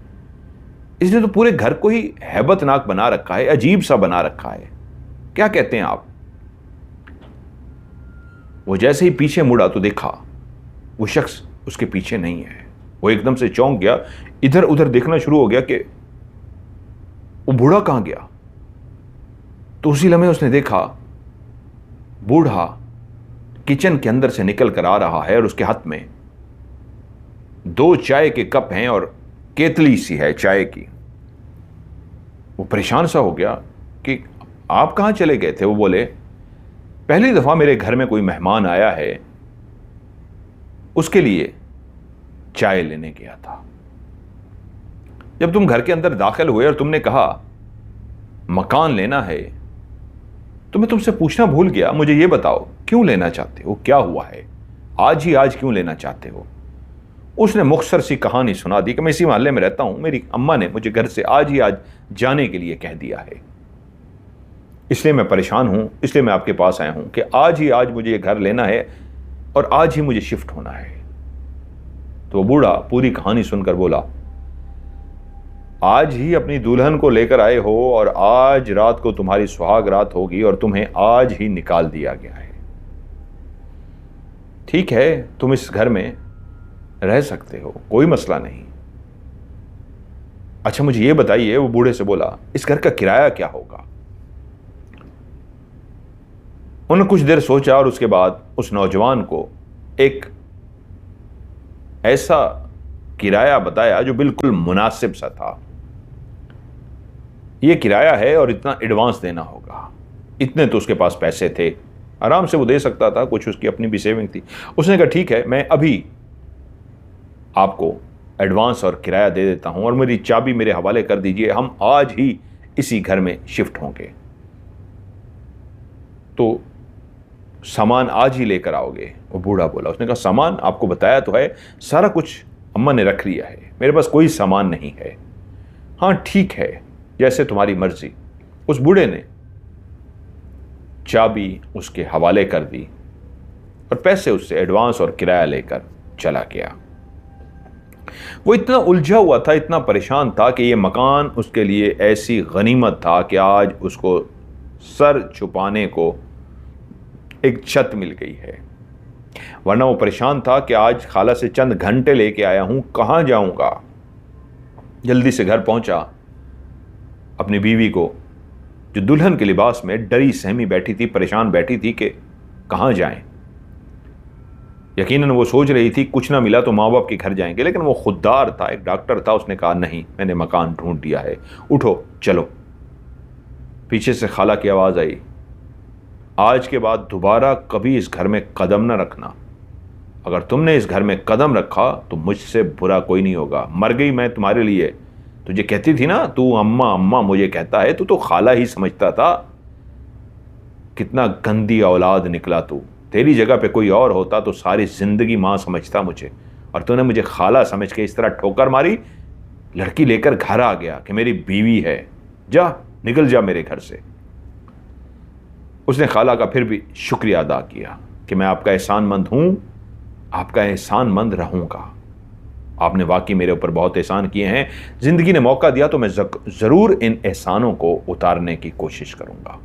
इसने तो पूरे घर को ही हैबतनाक बना रखा है, अजीब सा बना रखा है, क्या कहते हैं आप? वो जैसे ही पीछे मुड़ा तो देखा वो शख्स उसके पीछे नहीं है। वो एकदम से चौंक गया, इधर उधर देखना शुरू हो गया कि वो बूढ़ा कहां गया। तो उसी लम्हे उसने देखा बूढ़ा किचन के अंदर से निकल कर आ रहा है और उसके हाथ में 2 चाय के कप हैं और केतली सी है चाय की। वो परेशान सा हो गया कि आप कहां चले गए थे? वो बोले, पहली दफा मेरे घर में कोई मेहमान आया है, उसके लिए चाय लेने गया था। जब तुम घर के अंदर दाखिल हुए और तुमने कहा मकान लेना है, तो मैं तुमसे पूछना भूल गया, मुझे यह बताओ क्यों लेना चाहते हो, क्या हुआ है, आज ही आज क्यों लेना चाहते हो? उसने मुख्तसर सी कहानी सुना दी कि मैं इसी मोहल्ले में रहता हूं, मेरी अम्मा ने मुझे घर से आज ही आज जाने के लिए कह दिया है, इसलिए मैं परेशान हूं, इसलिए मैं आपके पास आया हूं कि आज ही आज मुझे ये घर लेना है और आज ही मुझे शिफ्ट होना है। तो वो बूढ़ा पूरी कहानी सुनकर बोला, आज ही अपनी दुल्हन को लेकर आए हो और आज रात को तुम्हारी सुहाग रात होगी और तुम्हें आज ही निकाल दिया गया है। ठीक है, तुम इस घर में रह सकते हो, कोई मसला नहीं। अच्छा मुझे यह बताइए, वो बूढ़े से बोला, इस घर का किराया क्या होगा? उन्होंने कुछ देर सोचा और उसके बाद उस नौजवान को एक ऐसा किराया बताया जो बिल्कुल मुनासिब सा था। यह किराया है और इतना एडवांस देना होगा। इतने तो उसके पास पैसे थे, आराम से वो दे सकता था, कुछ उसकी अपनी भी सेविंग थी। उसने कहा ठीक है, मैं अभी आपको एडवांस और किराया दे देता हूं और मेरी चाबी मेरे हवाले कर दीजिए, हम आज ही इसी घर में शिफ्ट होंगे, तो सामान आज ही लेकर आओगे? वो बूढ़ा बोला। उसने कहा सामान आपको बताया तो है, सारा कुछ अम्मा ने रख लिया है, मेरे पास कोई सामान नहीं है। हाँ ठीक है, जैसे तुम्हारी मर्जी। उस बूढ़े ने चाबी उसके हवाले कर दी और पैसे उससे एडवांस और किराया लेकर चला गया। वो इतना उलझा हुआ था, इतना परेशान था कि ये मकान उसके लिए ऐसी गनीमत था कि आज उसको सर छुपाने को एक छत मिल गई है। वरना वो परेशान था कि आज खाला से चंद घंटे लेके आया हूं, कहां जाऊंगा। जल्दी से घर पहुंचा, अपनी बीवी को जो दुल्हन के लिबास में डरी सहमी बैठी थी, परेशान बैठी थी कि कहां जाएं। यकीनन वो सोच रही थी कुछ ना मिला तो माँ बाप के घर जाएंगे, लेकिन वो खुददार था, एक डॉक्टर था। उसने कहा नहीं, मैंने मकान ढूंढ दिया है, उठो चलो। पीछे से खाला की आवाज़ आई, आज के बाद दोबारा कभी इस घर में कदम न रखना। अगर तुमने इस घर में कदम रखा तो मुझसे बुरा कोई नहीं होगा। मर गई मैं तुम्हारे लिए। तुझे कहती थी ना, तू अम्मा अम्मा मुझे कहता है, तू तो खाला ही समझता था। कितना गंदी औलाद निकला तू। तेरी जगह पे कोई और होता तो सारी जिंदगी माँ समझता मुझे, और तूने मुझे खाला समझ के इस तरह ठोकर मारी। लड़की लेकर घर आ गया कि मेरी बीवी है, जा निकल जा मेरे घर से। उसने खाला का फिर भी शुक्रिया अदा किया कि मैं आपका एहसानमंद हूं, आपका एहसानमंद रहूंगा। आपने वाकई मेरे ऊपर बहुत एहसान किए हैं। जिंदगी ने मौका दिया तो मैं जरूर इन एहसानों को उतारने की कोशिश करूंगा।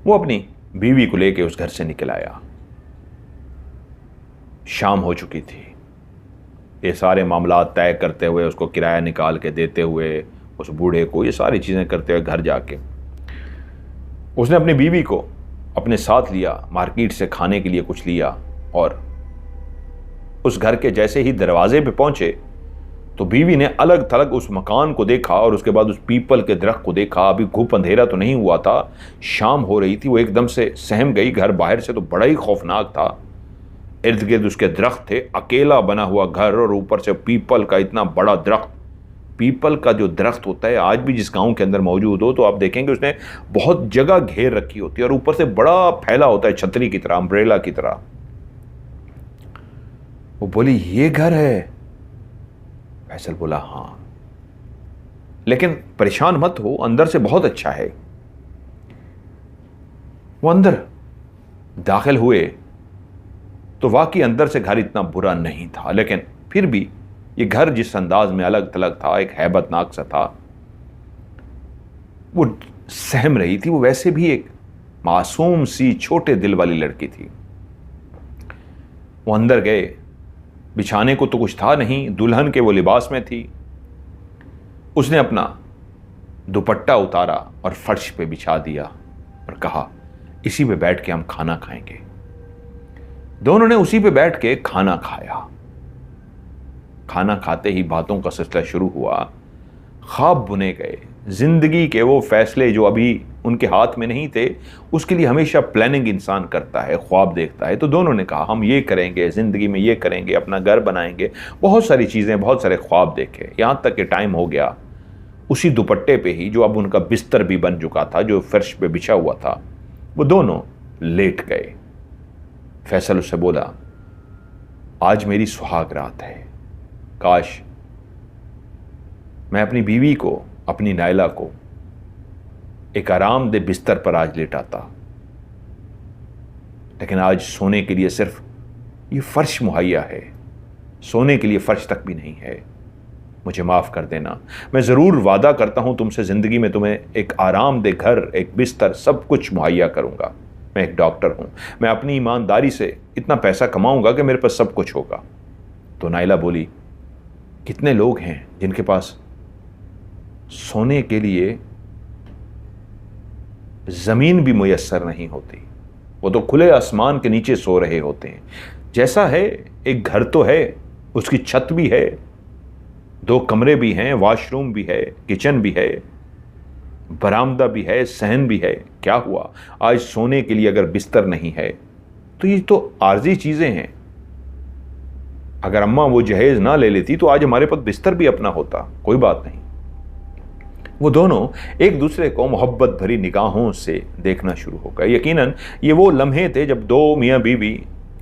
वो अपनी बीवी को लेकर उस घर से निकल आया। शाम हो चुकी थी। ये सारे मामला तय करते हुए, उसको किराया निकाल के देते हुए, उस बूढ़े को ये सारी चीजें करते हुए घर जाके उसने अपनी बीवी को अपने साथ लिया, मार्केट से खाने के लिए कुछ लिया और उस घर के जैसे ही दरवाजे पे पहुंचे तो बीवी ने अलग थलग उस मकान को देखा और उसके बाद उस पीपल के दरख्त को देखा। अभी घुप अंधेरा तो नहीं हुआ था, शाम हो रही थी। वो एकदम से सहम गई। घर बाहर से तो बड़ा ही खौफनाक था। इर्द गिर्द उसके दरख्त थे, अकेला बना हुआ घर और ऊपर से पीपल का इतना बड़ा दरख्त। पीपल का जो दरख्त होता है आज भी जिस गांव के अंदर मौजूद हो तो आप देखेंगे उसने बहुत जगह घेर रखी होती है और ऊपर से बड़ा फैला होता है, छतरी की तरह, अम्ब्रेला की तरह। वो बोली ये घर है? फैसल बोला हाँ, लेकिन परेशान मत हो, अंदर से बहुत अच्छा है। वो अंदर दाखिल हुए तो वाकई अंदर से घर इतना बुरा नहीं था, लेकिन फिर भी ये घर जिस अंदाज में अलग थलग था, एक हैबतनाक सा था। वो सहम रही थी। वो वैसे भी एक मासूम सी छोटे दिल वाली लड़की थी। वो अंदर गए। बिछाने को तो कुछ था नहीं, दुल्हन के वो लिबास में थी। उसने अपना दुपट्टा उतारा और फर्श पे बिछा दिया और कहा इसी पे बैठ के हम खाना खाएंगे। दोनों ने उसी पे बैठ के खाना खाया। खाना खाते ही बातों का सिलसिला शुरू हुआ। ख्वाब बुने गए। जिंदगी के वो फैसले जो अभी उनके हाथ में नहीं थे, उसके लिए हमेशा प्लानिंग इंसान करता है, ख्वाब देखता है। तो दोनों ने कहा हम ये करेंगे, जिंदगी में ये करेंगे, अपना घर बनाएंगे, बहुत सारी चीजें, बहुत सारे ख्वाब देखे। यहां तक कि टाइम हो गया उसी दुपट्टे पे ही, जो अब उनका बिस्तर भी बन चुका था, जो फर्श पे बिछा हुआ था, वो दोनों लेट गए। फैसल उससे बोला आज मेरी सुहाग रात है, काश मैं अपनी बीवी को, अपनी नायला को एक आरामदेह बिस्तर पर आज लेटाता, लेकिन आज सोने के लिए सिर्फ ये फर्श मुहैया है, सोने के लिए फर्श तक भी नहीं है। मुझे माफ कर देना। मैं जरूर वादा करता हूं तुमसे, जिंदगी में तुम्हें एक आरामदेह घर, एक बिस्तर, सब कुछ मुहैया करूंगा। मैं एक डॉक्टर हूं, मैं अपनी ईमानदारी से इतना पैसा कमाऊंगा कि मेरे पास सब कुछ होगा। तो नायला बोली कितने लोग हैं जिनके पास सोने के लिए जमीन भी मुयस्सर नहीं होती, वो तो खुले आसमान के नीचे सो रहे होते हैं। जैसा है एक घर तो है, उसकी छत भी है, 2 कमरे भी हैं, वॉशरूम भी है, किचन भी है, बरामदा भी है, सहन भी है। क्या हुआ आज सोने के लिए अगर बिस्तर नहीं है तो ये तो आर्जी चीजें हैं। अगर अम्मा वो जहेज ना ले लेती तो आज हमारे पास बिस्तर भी अपना होता, कोई बात नहीं। वो दोनों एक दूसरे को मोहब्बत भरी निगाहों से देखना शुरू हो गए। यकीनन ये वो लम्हे थे जब 2 मियाँ बीवी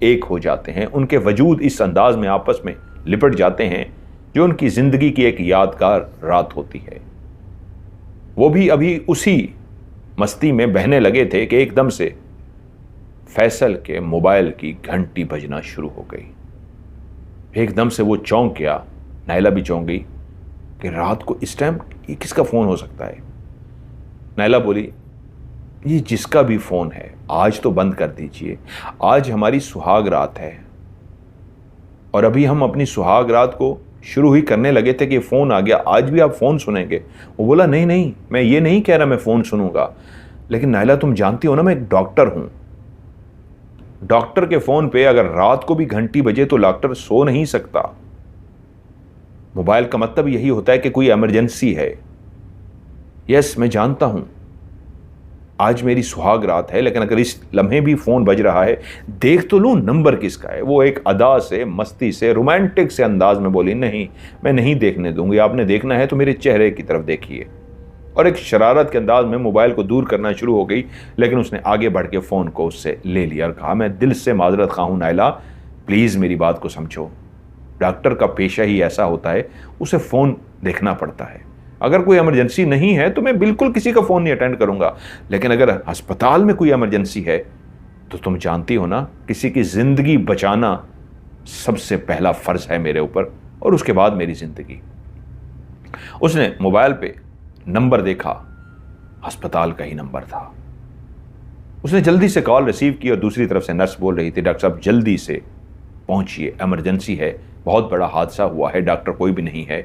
एक हो जाते हैं, उनके वजूद इस अंदाज में आपस में लिपट जाते हैं जो उनकी जिंदगी की एक यादगार रात होती है। वो भी अभी उसी मस्ती में बहने लगे थे कि एकदम से फैसल के मोबाइल की घंटी बजना शुरू हो गई। एकदम से वो चौंक गया, नायला भी चौंक गई कि रात को इस टाइम ये किसका फ़ोन हो सकता है। नायला बोली ये जिसका भी फ़ोन है आज तो बंद कर दीजिए, आज हमारी सुहाग रात है और अभी हम अपनी सुहाग रात को शुरू ही करने लगे थे कि फ़ोन आ गया, आज भी आप फ़ोन सुनेंगे। वो बोला नहीं नहीं, मैं ये नहीं कह रहा मैं फ़ोन सुनूंगा, लेकिन नायला तुम जानती हो ना मैं एक डॉक्टर हूं। डॉक्टर के फ़ोन पे अगर रात को भी घंटी बजे तो डॉक्टर सो नहीं सकता। मोबाइल का मतलब यही होता है कि कोई इमरजेंसी है। यस मैं जानता हूं आज मेरी सुहाग रात है, लेकिन अगर इस लम्हे भी फ़ोन बज रहा है, देख तो लूं नंबर किसका है। वो एक अदा से, मस्ती से, रोमांटिक से अंदाज में बोली नहीं मैं नहीं देखने दूंगी, आपने देखना है तो मेरे चेहरे की तरफ देखिए। और एक शरारत के अंदाज में मोबाइल को दूर करना शुरू हो गई, लेकिन उसने आगे बढ़ के फ़ोन को उससे ले लिया और कहा मैं दिल से माजरत खा हूं नायला, प्लीज़ मेरी बात को समझो। डॉक्टर का पेशा ही ऐसा होता है, उसे फ़ोन देखना पड़ता है। अगर कोई इमरजेंसी नहीं है तो मैं बिल्कुल किसी का फ़ोन नहीं अटेंड करूंगा, लेकिन अगर अस्पताल में कोई इमरजेंसी है तो तुम जानती हो ना, किसी की ज़िंदगी बचाना सबसे पहला फ़र्ज़ है मेरे ऊपर, और उसके बाद मेरी ज़िंदगी। उसने मोबाइल पे नंबर देखा, अस्पताल का ही नंबर था। उसने जल्दी से कॉल रिसीव की और दूसरी तरफ से नर्स बोल रही थी डॉक्टर साहब जल्दी से पहुंचिए, इमरजेंसी है, बहुत बड़ा हादसा हुआ है, डॉक्टर कोई भी नहीं है,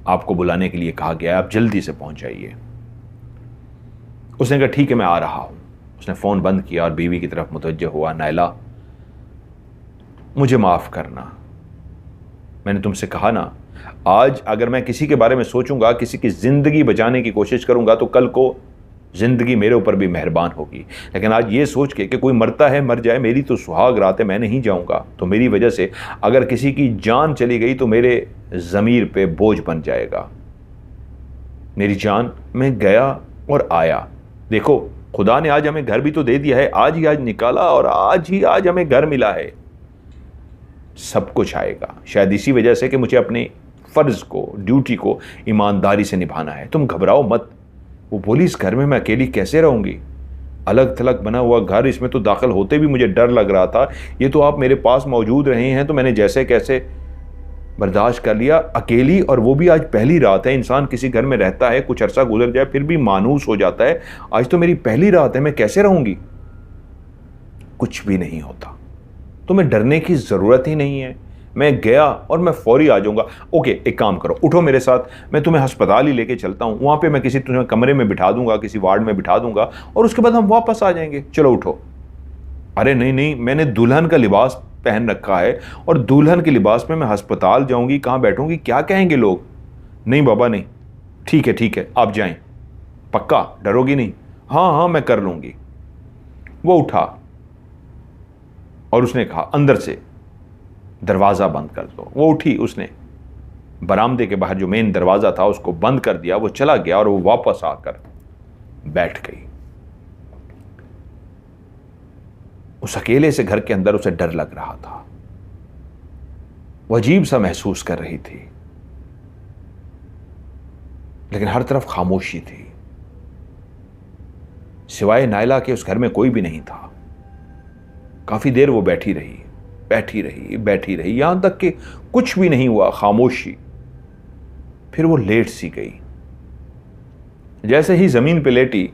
आपको बुलाने के लिए कहा गया है, आप जल्दी से पहुंच जाइए। उसने कहा ठीक है मैं आ रहा हूं। उसने फ़ोन बंद किया और बीवी की तरफ मुतवज्जह हुआ। नायला मुझे माफ़ करना। मैंने तुमसे कहा ना, आज अगर मैं किसी के बारे में सोचूंगा, किसी की ज़िंदगी बचाने की कोशिश करूंगा, तो कल को ज़िंदगी मेरे ऊपर भी मेहरबान होगी। लेकिन आज ये सोच के कि कोई मरता है मर जाए, मेरी तो सुहाग रात है, मैं नहीं जाऊंगा, तो मेरी वजह से अगर किसी की जान चली गई तो मेरे ज़मीर पे बोझ बन जाएगा। मेरी जान, मैं गया और आया। देखो, खुदा ने आज हमें घर भी तो दे दिया है, आज ही आज निकाला और आज ही आज हमें घर मिला है। सब कुछ आएगा, शायद इसी वजह से कि मुझे अपने फ़र्ज़ को, ड्यूटी को ईमानदारी से निभाना है। तुम घबराओ मत। वो बोली, इस घर में मैं अकेली कैसे रहूँगी? अलग थलग बना हुआ घर, इसमें तो दाखिल होते भी मुझे डर लग रहा था। ये तो आप मेरे पास मौजूद रहे हैं तो मैंने जैसे कैसे बर्दाश्त कर लिया। अकेली, और वो भी आज पहली रात है। इंसान किसी घर में रहता है, कुछ अरसा गुजर जाए फिर भी मानूस हो जाता है। आज तो मेरी पहली रात है, मैं कैसे रहूँगी? कुछ भी नहीं होता, तुम्हें डरने की ज़रूरत ही नहीं है। मैं गया और मैं फौरी आ जाऊंगा। ओके, एक काम करो, उठो मेरे साथ, मैं तुम्हें अस्पताल ही लेके चलता हूँ। वहाँ पे मैं किसी तुम्हें कमरे में बिठा दूंगा, किसी वार्ड में बिठा दूंगा, और उसके बाद हम वापस आ जाएंगे। चलो उठो। अरे नहीं नहीं, मैंने दुल्हन का लिबास पहन रखा है और दुल्हन के लिबास में मैं अस्पताल जाऊंगी, कहाँ बैठूंगी, क्या कहेंगे लोग? नहीं बाबा नहीं, ठीक है, आप जाएं। पक्का डरोगी नहीं? हाँ हाँ, मैं कर लूंगी। वो उठा और उसने कहा, अंदर से दरवाज़ा बंद कर दो। वो उठी, उसने बरामदे के बाहर जो मेन दरवाज़ा था उसको बंद कर दिया। वो चला गया और वो वापस आकर बैठ गई। उस अकेले से घर के अंदर उसे डर लग रहा था, वो अजीब सा महसूस कर रही थी, लेकिन हर तरफ खामोशी थी। सिवाय नायला के उस घर में कोई भी नहीं था। काफी देर वो बैठी रही, यहां तक कि कुछ भी नहीं हुआ, खामोशी। फिर वो लेट सी गई। जैसे ही जमीन पे लेटी,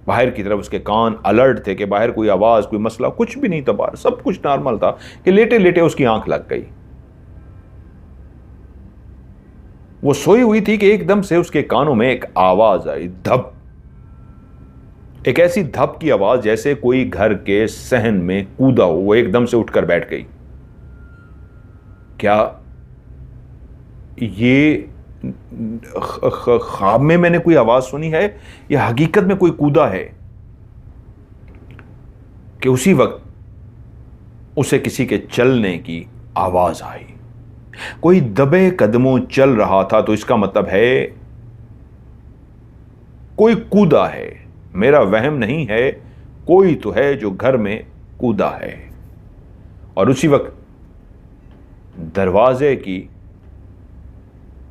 बाहर की तरफ उसके कान अलर्ट थे कि बाहर कोई आवाज, कोई मसला, कुछ भी नहीं था बाहर, सब कुछ नॉर्मल था कि लेटे लेटे उसकी आंख लग गई। वो सोई हुई थी कि एकदम से उसके कानों में एक आवाज आई, धप। एक ऐसी धप की आवाज जैसे कोई घर के सहन में कूदा हो। वो एकदम से उठकर बैठ गई। क्या ये ख्वाब में मैंने कोई आवाज सुनी है या हकीकत में कोई कूदा है? कि उसी वक्त उसे किसी के चलने की आवाज आई। कोई दबे कदमों चल रहा था, तो इसका मतलब है कोई कूदा है। मेरा वहम नहीं है, कोई तो है जो घर में कूदा है। और उसी वक्त दरवाजे की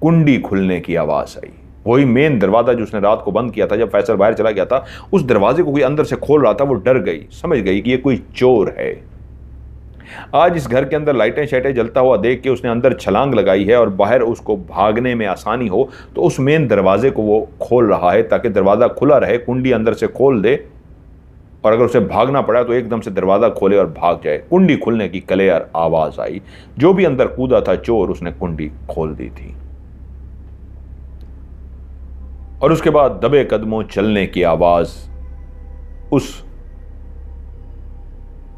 कुंडी खुलने की आवाज आई। वही मेन दरवाजा जो उसने रात को बंद किया था जब फैसल बाहर चला गया था, उस दरवाजे को कोई अंदर से खोल रहा था। वो डर गई, समझ गई कि ये कोई चोर है। आज इस घर के अंदर लाइटें शाइटें जलता हुआ देख के उसने अंदर छलांग लगाई है और बाहर उसको भागने में आसानी हो, तो उस मेन दरवाजे को वो खोल रहा है ताकि दरवाज़ा खुला रहे, कुंडी अंदर से खोल दे, और अगर उसे भागना पड़ा तो एकदम से दरवाज़ा खोले और भाग जाए। कुंडी खुलने की क्लियर आवाज़ आई। जो भी अंदर कूदा था चोर, उसने कुंडी खोल दी थी। और उसके बाद दबे कदमों चलने की आवाज़ उस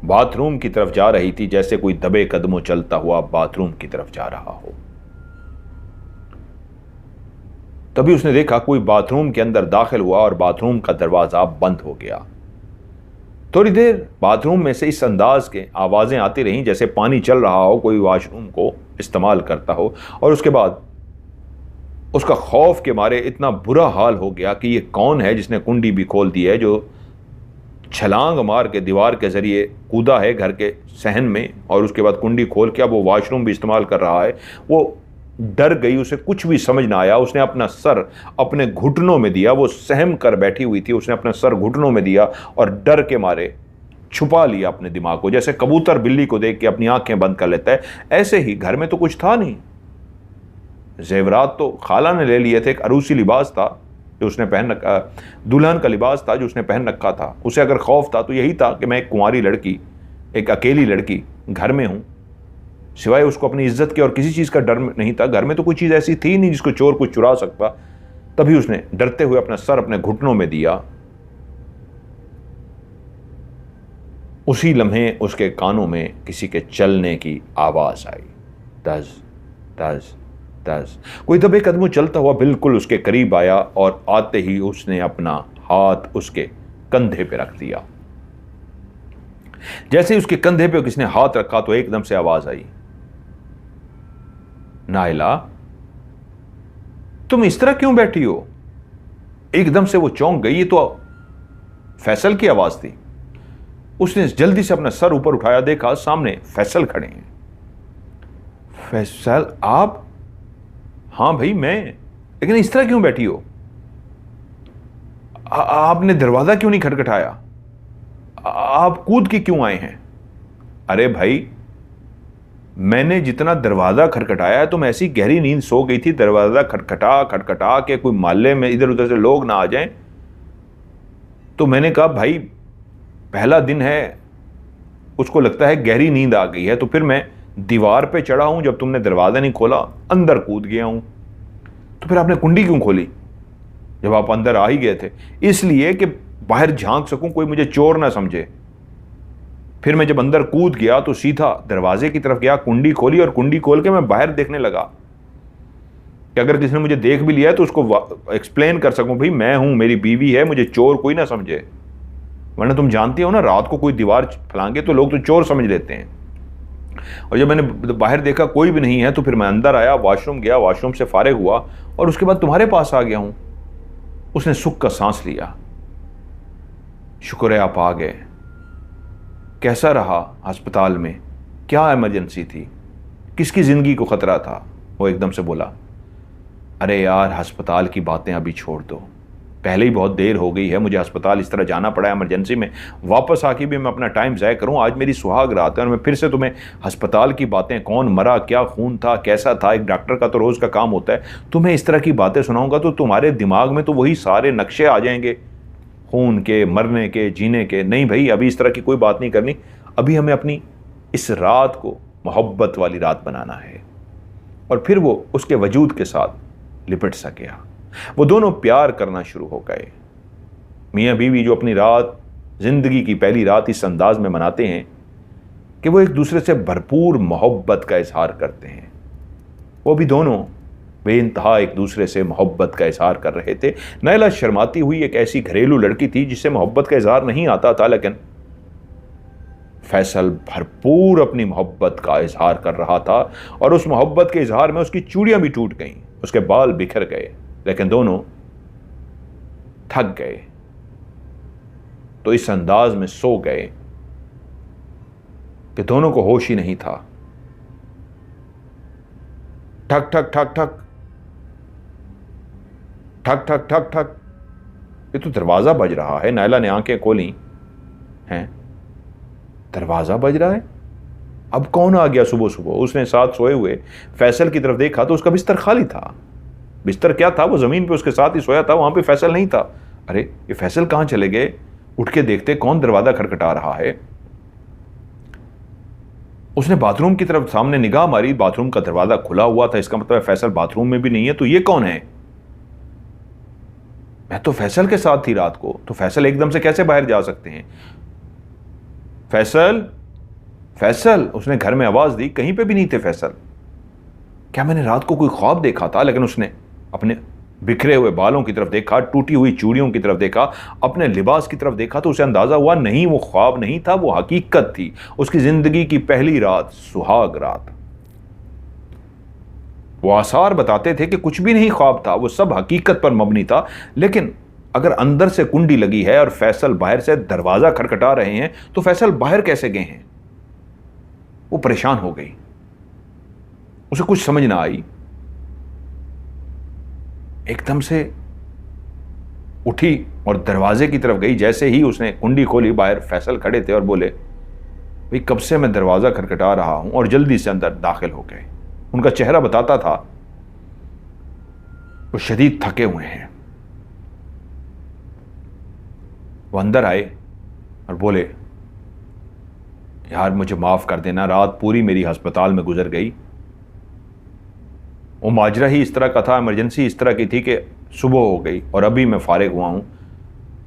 बाथरूम की तरफ जा रही थी, जैसे कोई दबे कदमों चलता हुआ बाथरूम की तरफ जा रहा हो। तभी उसने देखा कोई बाथरूम के अंदर दाखिल हुआ और बाथरूम का दरवाजा बंद हो गया। थोड़ी देर बाथरूम में से इस अंदाज के आवाजें आती रहीं जैसे पानी चल रहा हो, कोई वॉशरूम को इस्तेमाल करता हो। और उसके बाद उसका खौफ के मारे इतना बुरा हाल हो गया कि ये कौन है जिसने कुंडी भी खोल दी है, जो छलांग मार के दीवार के जरिए कूदा है घर के सहन में, और उसके बाद कुंडी खोल के अब वो वॉशरूम भी इस्तेमाल कर रहा है। वो डर गई, उसे कुछ भी समझ ना आया। उसने अपना सर अपने घुटनों में दिया। वो सहम कर बैठी हुई थी, उसने अपना सर घुटनों में दिया और डर के मारे छुपा लिया अपने दिमाग को, जैसे कबूतर बिल्ली को देख के अपनी आंखें बंद कर लेता है। ऐसे ही घर में तो कुछ था नहीं। जेवरात तो खाला ने ले लिए थे, एक अरूसी लिबास था जो उसने पहन रखा, दुल्हन का लिबास था जो उसने पहन रखा था। उसे अगर खौफ था तो यही था कि मैं एक कुंवारी लड़की, एक अकेली लड़की घर में हूं, सिवाय उसको अपनी इज्जत के और किसी चीज़ का डर नहीं था। घर में तो कोई चीज़ ऐसी थी नहीं जिसको चोर कुछ चुरा सकता। तभी उसने डरते हुए अपना सर अपने घुटनों में दिया उसी लम्हे उसके कानों में किसी के चलने की आवाज़ आई। दस दस दस। कोई दबे कदमों चलता हुआ बिल्कुल उसके करीब आया और आते ही उसने अपना हाथ उसके कंधे पे रख दिया। जैसे ही उसके कंधे पे किसने हाथ रखा तो एकदम से आवाज आई, नायला तुम इस तरह क्यों बैठी हो? एकदम से वो चौंक गई। ये तो फैसल की आवाज थी। उसने जल्दी से अपना सर ऊपर उठाया, देखा सामने फैसल खड़े हैं। फैसल आप? हां भाई मैं, लेकिन इस तरह क्यों बैठी हो? आपने दरवाजा क्यों नहीं खटखटाया? आप कूद के क्यों आए हैं? अरे भाई मैंने जितना दरवाजा खटखटाया है, तुम ऐसी गहरी नींद सो गई थी, दरवाजा खटखटा खटखटा के कोई मोहल्ले में इधर उधर से लोग ना आ जाएं, तो मैंने कहा भाई पहला दिन है, उसको लगता है गहरी नींद आ गई है, तो फिर मैं दीवार पे चढ़ा हूं, जब तुमने दरवाजा नहीं खोला अंदर कूद गया हूं। तो फिर आपने कुंडी क्यों खोली जब आप अंदर आ ही गए थे? इसलिए कि बाहर झांक सकूं, कोई मुझे चोर ना समझे। फिर मैं जब अंदर कूद गया तो सीधा दरवाजे की तरफ गया, कुंडी खोली और कुंडी खोल के मैं बाहर देखने लगा कि अगर किसी ने मुझे देख भी लिया है तो उसको एक्सप्लेन कर सकूं, भाई मैं हूं, मेरी बीवी है, मुझे चोर कोई ना समझे। वरना तुम जानते हो ना, रात को कोई दीवार फलांगे तो लोग तो चोर समझ लेते हैं। और जब मैंने बाहर देखा कोई भी नहीं है तो फिर मैं अंदर आया, वॉशरूम गया, वॉशरूम से फारिग हुआ और उसके बाद तुम्हारे पास आ गया हूं। उसने सुख का सांस लिया। शुक्र है आप आ गए। कैसा रहा अस्पताल में? क्या इमरजेंसी थी? किसकी जिंदगी को खतरा था? वो एकदम से बोला, अरे यार अस्पताल की बातें अभी छोड़ दो, पहले ही बहुत देर हो गई है, मुझे अस्पताल इस तरह जाना पड़ा इमरजेंसी में, वापस आके भी मैं अपना टाइम ज़ाय करूं? आज मेरी सुहाग रात है और मैं फिर से तुम्हें अस्पताल की बातें, कौन मरा, क्या खून था, कैसा था, एक डॉक्टर का तो रोज़ का काम होता है, तुम्हें इस तरह की बातें सुनाऊंगा तो तुम्हारे दिमाग में तो वही सारे नक्शे आ जाएंगे, खून के, मरने के, जीने के। नहीं भाई, अभी इस तरह की कोई बात नहीं करनी। अभी हमें अपनी इस रात को मोहब्बत वाली रात बनाना है। और फिर वो उसके वजूद के साथ लिपट सा गया। वो दोनों प्यार करना शुरू हो गए। मियाँ बीवी जो अपनी रात, जिंदगी की पहली रात इस अंदाज में मनाते हैं कि वो एक दूसरे से भरपूर मोहब्बत का इजहार करते हैं, वो भी दोनों बेइंतहा एक दूसरे से मोहब्बत का इजहार कर रहे थे। नैला शर्माती हुई एक ऐसी घरेलू लड़की थी जिसे मोहब्बत का इजहार नहीं आता था, लेकिन फैसल भरपूर अपनी मोहब्बत का इजहार कर रहा था और उस मोहब्बत के इजहार में उसकी चूड़ियां भी टूट गईं, उसके बाल बिखर गए, लेकिन दोनों थक गए तो इस अंदाज में सो गए कि दोनों को होश ही नहीं था। ठक ठक ठक ठक ठक ठक ठक ठक, ये तो दरवाजा बज रहा है। नायला ने आंखें खोली हैं, दरवाजा बज रहा है। अब कौन आ गया सुबह सुबह? उसने साथ सोए हुए फैसल की तरफ देखा तो उसका बिस्तर खाली था। बिस्तर क्या था, वो जमीन पे उसके साथ ही सोया था, वहां पे फैसल नहीं था। अरे ये फैसल कहां चले गए? उठ के देखते कौन दरवाजा खटखटा रहा है। उसने बाथरूम की तरफ सामने निगाह मारी, बाथरूम का दरवाजा खुला हुआ था, इसका मतलब फैसल बाथरूम में भी नहीं है। तो ये कौन है? मैं तो फैसल के साथ थी रात को, तो फैसल एकदम से कैसे बाहर जा सकते हैं? फैसल, फैसल, उसने घर में आवाज दी, कहीं पे भी नहीं थे फैसल। क्या मैंने रात को कोई ख्वाब देखा था? लेकिन उसने अपने बिखरे हुए बालों की तरफ देखा, टूटी हुई चूड़ियों की तरफ देखा, अपने लिबास की तरफ देखा तो उसे अंदाजा हुआ नहीं, वो ख्वाब नहीं था, वो हकीकत थी। उसकी जिंदगी की पहली रात, सुहाग रात। वो आसार बताते थे कि कुछ भी नहीं ख्वाब था, वो सब हकीकत पर मबनी था। लेकिन अगर अंदर से कुंडी लगी है और फैसल बाहर से दरवाजा खटखटा रहे हैं तो फैसल बाहर कैसे गए हैं? वो परेशान हो गई, उसे कुछ समझ ना आई। एकदम से उठी और दरवाजे की तरफ गई। जैसे ही उसने कुंडी खोली, बाहर फैसल खड़े थे और बोले, भाई कब से मैं दरवाजा खटखटा रहा हूं, और जल्दी से अंदर दाखिल हो गए। उनका चेहरा बताता था वो शदीद थके हुए हैं। वो अंदर आए और बोले, यार मुझे माफ कर देना, रात पूरी मेरी अस्पताल में गुजर गई। वो माजरा ही इस तरह का था, इमरजेंसी इस तरह की थी कि सुबह हो गई और अभी मैं फारिग हुआ हूँ।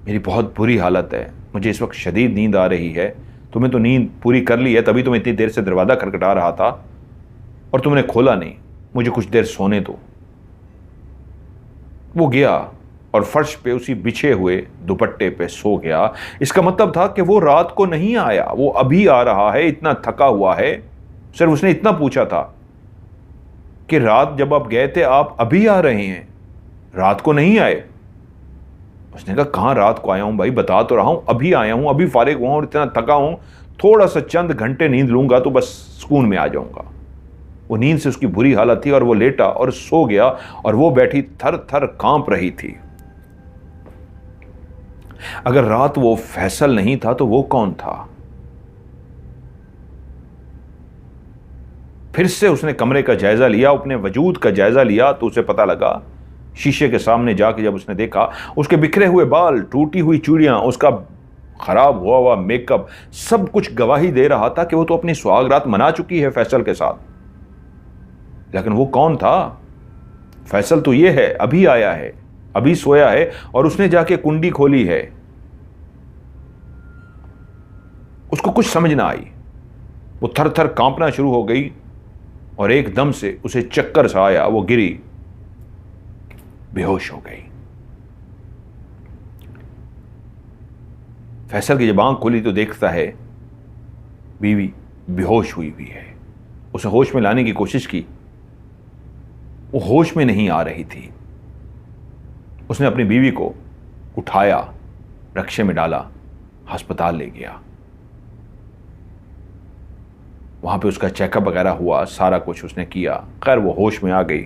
मेरी बहुत बुरी हालत है, मुझे इस वक्त शदीद नींद आ रही है, तुम्हें तो नींद पूरी कर ली है, तभी तुम इतनी देर से दरवाज़ा खटखटा रहा था और तुमने खोला नहीं। मुझे कुछ देर सोने दो। वो गया और फर्श पे उसी बिछे हुए दुपट्टे पे सो गया। इसका मतलब था कि वो रात को नहीं आया, वो अभी आ रहा है, इतना थका हुआ है। सिर्फ उसने इतना पूछा था कि रात जब आप गए थे आप अभी आ रहे हैं, रात को नहीं आए। उसने कहा कहां रात को आया हूं भाई, बता तो रहा हूं अभी आया हूं, अभी फारिग हुआ और इतना थका हूं, थोड़ा सा चंद घंटे नींद लूंगा तो बस सुकून में आ जाऊंगा। वो नींद से उसकी बुरी हालत थी और वो लेटा और सो गया और वो बैठी थर थर कांप रही थी। अगर रात वो फैसल नहीं था तो वो कौन था? फिर से उसने कमरे का जायजा लिया, अपने वजूद का जायजा लिया, तो उसे पता लगा, शीशे के सामने जाके जब उसने देखा, उसके बिखरे हुए बाल, टूटी हुई चूड़ियां, उसका खराब हुआ हुआ मेकअप, सब कुछ गवाही दे रहा था कि वो तो अपनी सुहागरात मना चुकी है फैसल के साथ। लेकिन वो कौन था? फैसल तो ये है, अभी आया है, अभी सोया है और उसने जाके कुंडी खोली है। उसको कुछ समझ ना आई, वो थर थर कांपना शुरू हो गई और एकदम से उसे चक्कर सा आया, वो गिरी, बेहोश हो गई। फैसल की जब आंख खुली तो देखता है बीवी बेहोश हुई हुई है। उसे होश में लाने की कोशिश की, वो होश में नहीं आ रही थी। उसने अपनी बीवी को उठाया, रक्शे में डाला, अस्पताल ले गया। वहां पे उसका चेकअप वगैरह हुआ, सारा कुछ उसने किया। खैर वो होश में आ गई।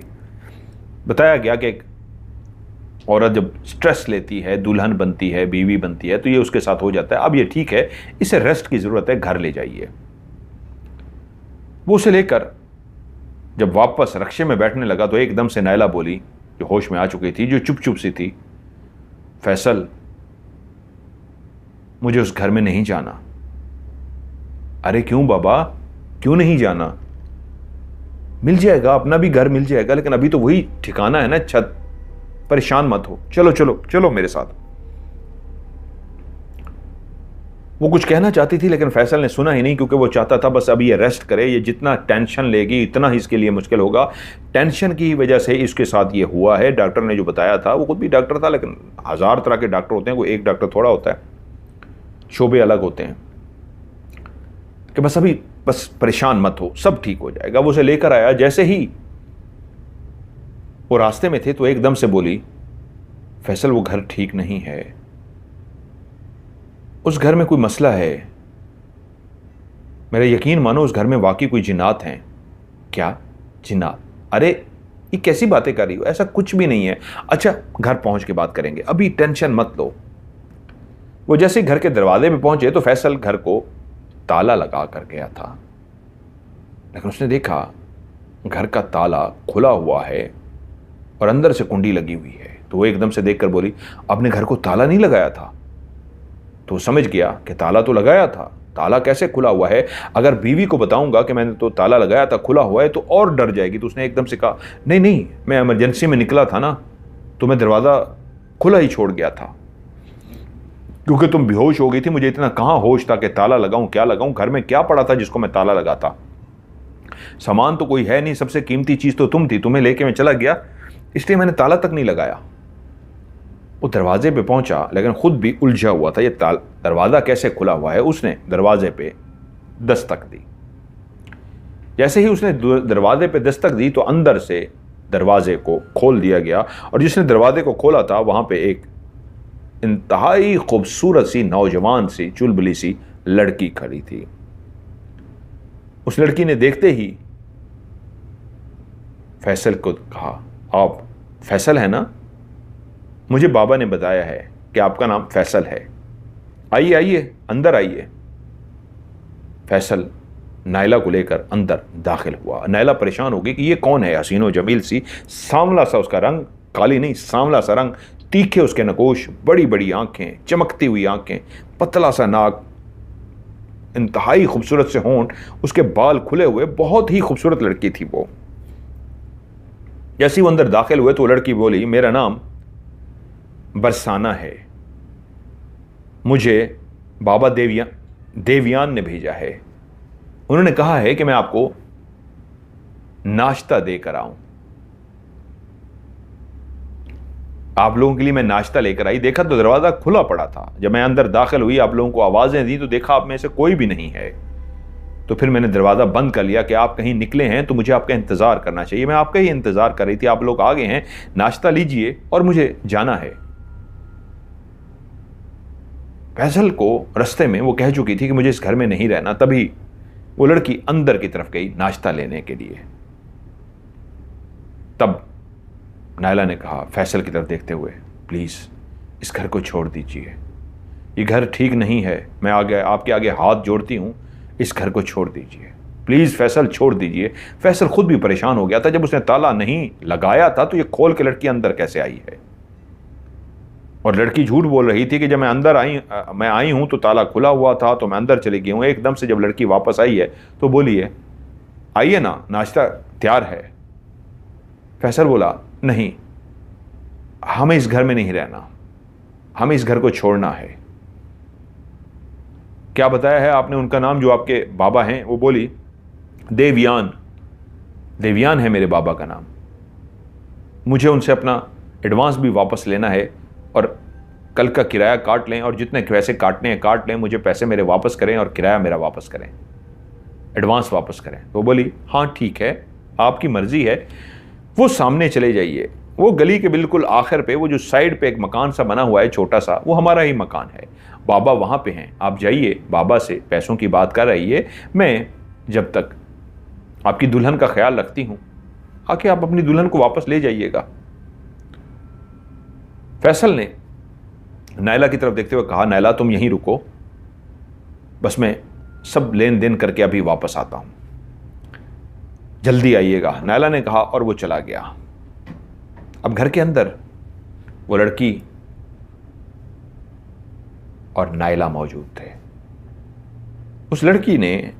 बताया गया कि एक औरत जब स्ट्रेस लेती है, दुल्हन बनती है, बीवी बनती है, तो ये उसके साथ हो जाता है। अब ये ठीक है, इसे रेस्ट की जरूरत है, घर ले जाइए। वो उसे लेकर जब वापस रक्शे में बैठने लगा तो एकदम से नायला बोली, जो होश में आ चुकी थी, जो चुप चुप सी थी, फैसल मुझे उस घर में नहीं जाना। अरे क्यों बाबा, क्यों नहीं जाना? मिल जाएगा, अपना भी घर मिल जाएगा, लेकिन अभी तो वही ठिकाना है ना, छत। परेशान मत हो, चलो चलो चलो मेरे साथ। वो कुछ कहना चाहती थी लेकिन फैसल ने सुना ही नहीं, क्योंकि वो चाहता था बस अभी ये रेस्ट करे। ये जितना टेंशन लेगी इतना ही इसके लिए मुश्किल होगा। टेंशन की वजह से इसके साथ ये हुआ है। डॉक्टर ने जो बताया था, वो खुद भी डॉक्टर था, लेकिन 1000 तरह के डॉक्टर होते हैं, कोई एक डॉक्टर थोड़ा होता है, शोबे अलग होते हैं। कि बस अभी बस परेशान मत हो, सब ठीक हो जाएगा। वो उसे लेकर आया। जैसे ही वो रास्ते में थे तो एकदम से बोली, फैसल वो घर ठीक नहीं है, उस घर में कोई मसला है। मेरा यकीन मानो, उस घर में वाकई कोई जिन्नात हैं। क्या जिन्नात? अरे ये कैसी बातें कर रही हो, ऐसा कुछ भी नहीं है। अच्छा घर पहुंच के बात करेंगे, अभी टेंशन मत लो। वो जैसे घर के दरवाजे पे पहुंचे तो फैसल घर को ताला लगा कर गया था, लेकिन उसने देखा घर का ताला खुला हुआ है और अंदर से कुंडी लगी हुई है। तो वो एकदम से देखकर बोली, आपने घर को ताला नहीं लगाया था? तो समझ गया कि ताला तो लगाया था, ताला कैसे खुला हुआ है? अगर बीवी को बताऊंगा कि मैंने तो ताला लगाया था, खुला हुआ है, तो और डर जाएगी। तो उसने एकदम से कहा, नहीं नहीं, मैं इमरजेंसी में निकला था ना, तो मैं दरवाज़ा खुला ही छोड़ गया था, क्योंकि तुम बेहोश हो गई थी। मुझे इतना कहाँ होश था कि ताला लगाऊं, क्या लगाऊं? घर में क्या पड़ा था जिसको मैं ताला लगाता? सामान तो कोई है नहीं, सबसे कीमती चीज़ तो तुम थी, तुम्हें लेके मैं चला गया, इसलिए मैंने ताला तक नहीं लगाया। वो दरवाजे पे पहुंचा लेकिन खुद भी उलझा हुआ था, ये दरवाज़ा कैसे खुला हुआ है। उसने दरवाजे पे दस्तक दी। जैसे ही उसने दरवाजे पे दस्तक दी तो अंदर से दरवाजे को खोल दिया गया, और जिसने दरवाजे को खोला था वहां पे एक इंतहाई खूबसूरत सी, नौजवान सी, चुलबुली सी लड़की खड़ी थी। उस लड़की ने देखते ही फैसल को कहा, आप फैसल है ना? मुझे बाबा ने बताया है कि आपका नाम फैसल है, आइए आइए अंदर आइए। फैसल नायला को लेकर अंदर दाखिल हुआ। नायला परेशान हो गई कि ये कौन है? हसीनो जमील सी, सांवला सा उसका रंग, काली नहीं सांवला सा रंग, तीखे उसके नकोश, बड़ी बड़ी आंखें, चमकती हुई आंखें, पतला सा नाक, इंतहाई खूबसूरत से होंठ, उसके बाल खुले हुए, बहुत ही खूबसूरत लड़की थी वो। जैसे ही वो अंदर दाखिल हुए तो लड़की बोली, मेरा नाम बरसाना है, मुझे बाबा देविया देवयान ने भेजा है। उन्होंने कहा है कि मैं आपको नाश्ता देकर आऊं। आप लोगों के लिए मैं नाश्ता लेकर आई। देखा तो दरवाजा खुला पड़ा था। जब मैं अंदर दाखिल हुई, आप लोगों को आवाजें दी तो देखा आप में से कोई भी नहीं है। तो फिर मैंने दरवाजा बंद कर लिया कि आप कहीं निकले हैं तो मुझे आपका इंतजार करना चाहिए। मैं आपका ही इंतजार कर रही थी। आप लोग आ गए हैं, नाश्ता लीजिए और मुझे जाना है। फैसल को रास्ते में वो कह चुकी थी कि मुझे इस घर में नहीं रहना। तभी वो लड़की अंदर की तरफ गई नाश्ता लेने के लिए। तब नायला ने कहा फैसल की तरफ देखते हुए, प्लीज इस घर को छोड़ दीजिए, ये घर ठीक नहीं है। मैं आपके आगे हाथ जोड़ती हूं, इस घर को छोड़ दीजिए प्लीज। फैसल छोड़ दीजिए। फैसल खुद भी परेशान हो गया था। जब उसने ताला नहीं लगाया था तो ये खोल के लड़की अंदर कैसे आई है। और लड़की झूठ बोल रही थी कि जब मैं आई हूं तो ताला खुला हुआ था, तो मैं अंदर चली गई हूं। एकदम से जब लड़की वापस आई है तो बोली है, आइए ना, नाश्ता तैयार है। फैसल बोला, नहीं, हमें इस घर में नहीं रहना, हमें इस घर को छोड़ना है। क्या बताया है आपने उनका नाम, जो आपके बाबा हैं? वो बोली, देवयान। देवयान है मेरे बाबा का नाम। मुझे उनसे अपना एडवांस भी वापस लेना है और कल का किराया काट लें, और जितने पैसे काटने हैं काट लें। मुझे पैसे मेरे वापस करें और किराया मेरा वापस करें, एडवांस वापस करें। तो बोली, हाँ ठीक है, आपकी मर्जी है। वो सामने चले जाइए। वो गली के बिल्कुल आखिर पे, वो जो साइड पे एक मकान सा बना हुआ है छोटा सा, वो हमारा ही मकान है। बाबा वहां पे हैं। आप जाइए, बाबा से पैसों की बात कर रहिए। मैं जब तक आपकी दुल्हन का ख्याल रखती हूं, आके आप अपनी दुल्हन को वापस ले जाइएगा। फैसल ने नायला की तरफ देखते हुए कहा, नायला तुम यहीं रुको, बस मैं सब लेन देन करके अभी वापस आता हूं, जल्दी आइएगा। नायला ने कहा और वो चला गया। अब घर के अंदर वो लड़की और नायला मौजूद थे। उस लड़की ने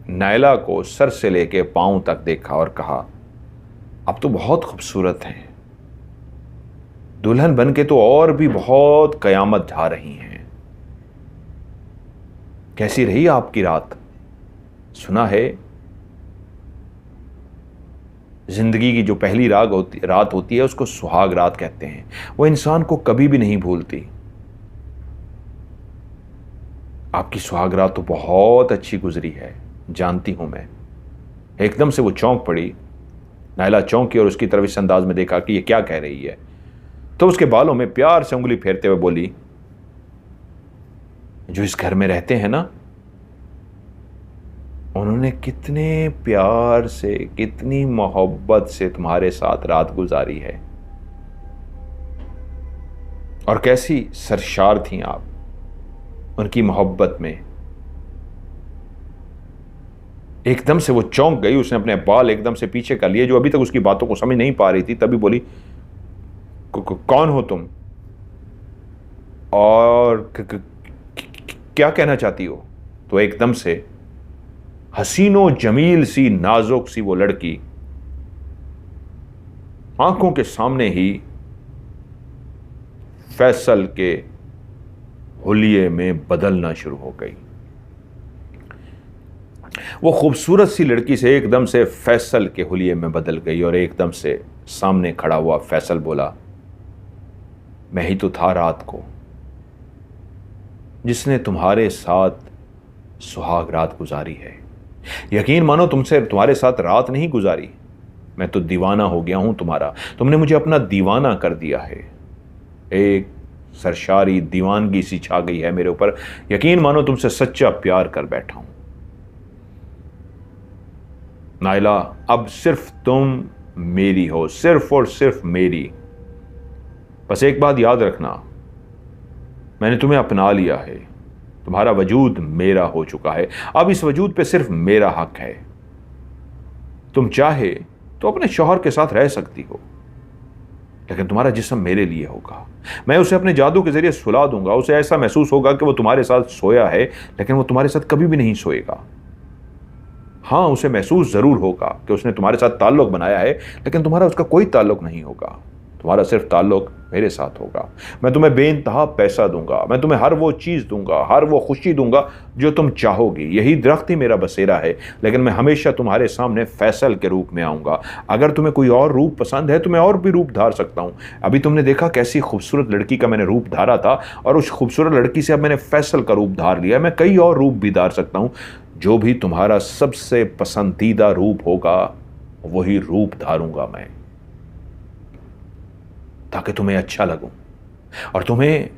नायला को सर से लेके पांव तक देखा और कहा, अब तो बहुत खूबसूरत हैं, दुल्हन बन के तो और भी बहुत कयामत ढा रही हैं। कैसी रही आपकी रात? सुना है जिंदगी की जो पहली रात होती है उसको सुहाग रात कहते हैं। वो इंसान को कभी भी नहीं भूलती। आपकी सुहाग रात तो बहुत अच्छी गुजरी है, जानती हूं मैं। एकदम से वो चौंक पड़ी। नायला चौंकी और उसकी तरफ इस अंदाज में देखा कि ये क्या कह रही है। तो उसके बालों में प्यार से उंगली फेरते हुए बोली, जो इस घर में रहते हैं ना, उन्होंने कितने प्यार से, कितनी मोहब्बत से तुम्हारे साथ रात गुजारी है, और कैसी सरशार थी आप उनकी मोहब्बत में। एकदम से वो चौंक गई। उसने अपने बाल एकदम से पीछे कर लिए, जो अभी तक उसकी बातों को समझ नहीं पा रही थी। तभी बोली, कौन हो तुम और क्या कहना चाहती हो? तो एकदम से हसीनो जमील सी, नाजुक सी वो लड़की आंखों के सामने ही फैसल के हुलिये में बदलना शुरू हो गई। वो खूबसूरत सी लड़की से एकदम से फैसल के हुलिये में बदल गई और एकदम से सामने खड़ा हुआ फैसल बोला, मैं ही तो था रात को जिसने तुम्हारे साथ सुहाग रात गुजारी है। यकीन मानो तुम्हारे साथ रात नहीं गुजारी, मैं तो दीवाना हो गया हूं तुम्हारा। तुमने मुझे अपना दीवाना कर दिया है। एक सरशारी दीवानगी सी छा गई है मेरे ऊपर। यकीन मानो तुमसे सच्चा प्यार कर बैठा हूं। नायला, अब सिर्फ तुम मेरी हो, सिर्फ और सिर्फ मेरी। बस एक बात याद रखना, मैंने तुम्हें अपना लिया है, तुम्हारा वजूद मेरा हो चुका है। अब इस वजूद पे सिर्फ मेरा हक है। तुम चाहे तो अपने शौहर के साथ रह सकती हो, लेकिन तुम्हारा जिस्म मेरे लिए होगा। मैं उसे अपने जादू के जरिए सुला दूंगा। उसे ऐसा महसूस होगा कि वो तुम्हारे साथ सोया है, लेकिन वो तुम्हारे साथ कभी भी नहीं सोएगा। हाँ, उसे महसूस जरूर होगा कि उसने तुम्हारे साथ ताल्लुक बनाया है, लेकिन तुम्हारा उसका कोई ताल्लुक नहीं होगा। तुम्हारा सिर्फ ताल्लुक मेरे साथ होगा। मैं तुम्हें बेइंतहा पैसा दूंगा, मैं तुम्हें हर वो चीज़ दूंगा, हर वो खुशी दूंगा जो तुम चाहोगी। यही दरख्त ही मेरा बसेरा है, लेकिन मैं हमेशा तुम्हारे सामने फैसल के रूप में आऊँगा। अगर तुम्हें कोई और रूप पसंद है तो मैं और भी रूप धार सकता हूँ। अभी तुमने देखा कैसी खूबसूरत लड़की का मैंने रूप धारा था, और उस खूबसूरत लड़की से अब मैंने फैसल का रूप धार लिया। मैं कई और रूप भी धार सकता हूँ। जो भी तुम्हारा सबसे पसंदीदा रूप होगा वही रूप धारूंगा मैं, ताकि तुम्हें अच्छा लगूं, और तुम्हें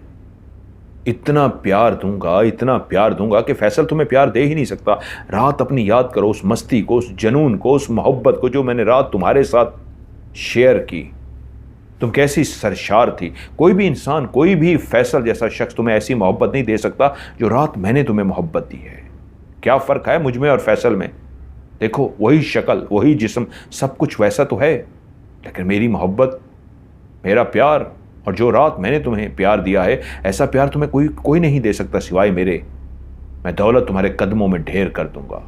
इतना प्यार दूंगा, इतना प्यार दूंगा कि फैसल तुम्हें प्यार दे ही नहीं सकता। रात अपनी याद करो, उस मस्ती को, उस जुनून को, उस मोहब्बत को जो मैंने रात तुम्हारे साथ शेयर की। तुम कैसी सरशार थी। कोई भी इंसान, कोई भी फैसल जैसा शख्स तुम्हें ऐसी मोहब्बत नहीं दे सकता जो रात मैंने तुम्हें मोहब्बत दी है। क्या फ़र्क है मुझ में और फैसल में? देखो, वही शक्ल, वही जिस्म, सब कुछ वैसा तो है, लेकिन मेरी मोहब्बत, मेरा प्यार, और जो रात मैंने तुम्हें प्यार दिया है, ऐसा प्यार तुम्हें कोई नहीं दे सकता सिवाय मेरे। मैं दौलत तुम्हारे कदमों में ढेर कर दूंगा।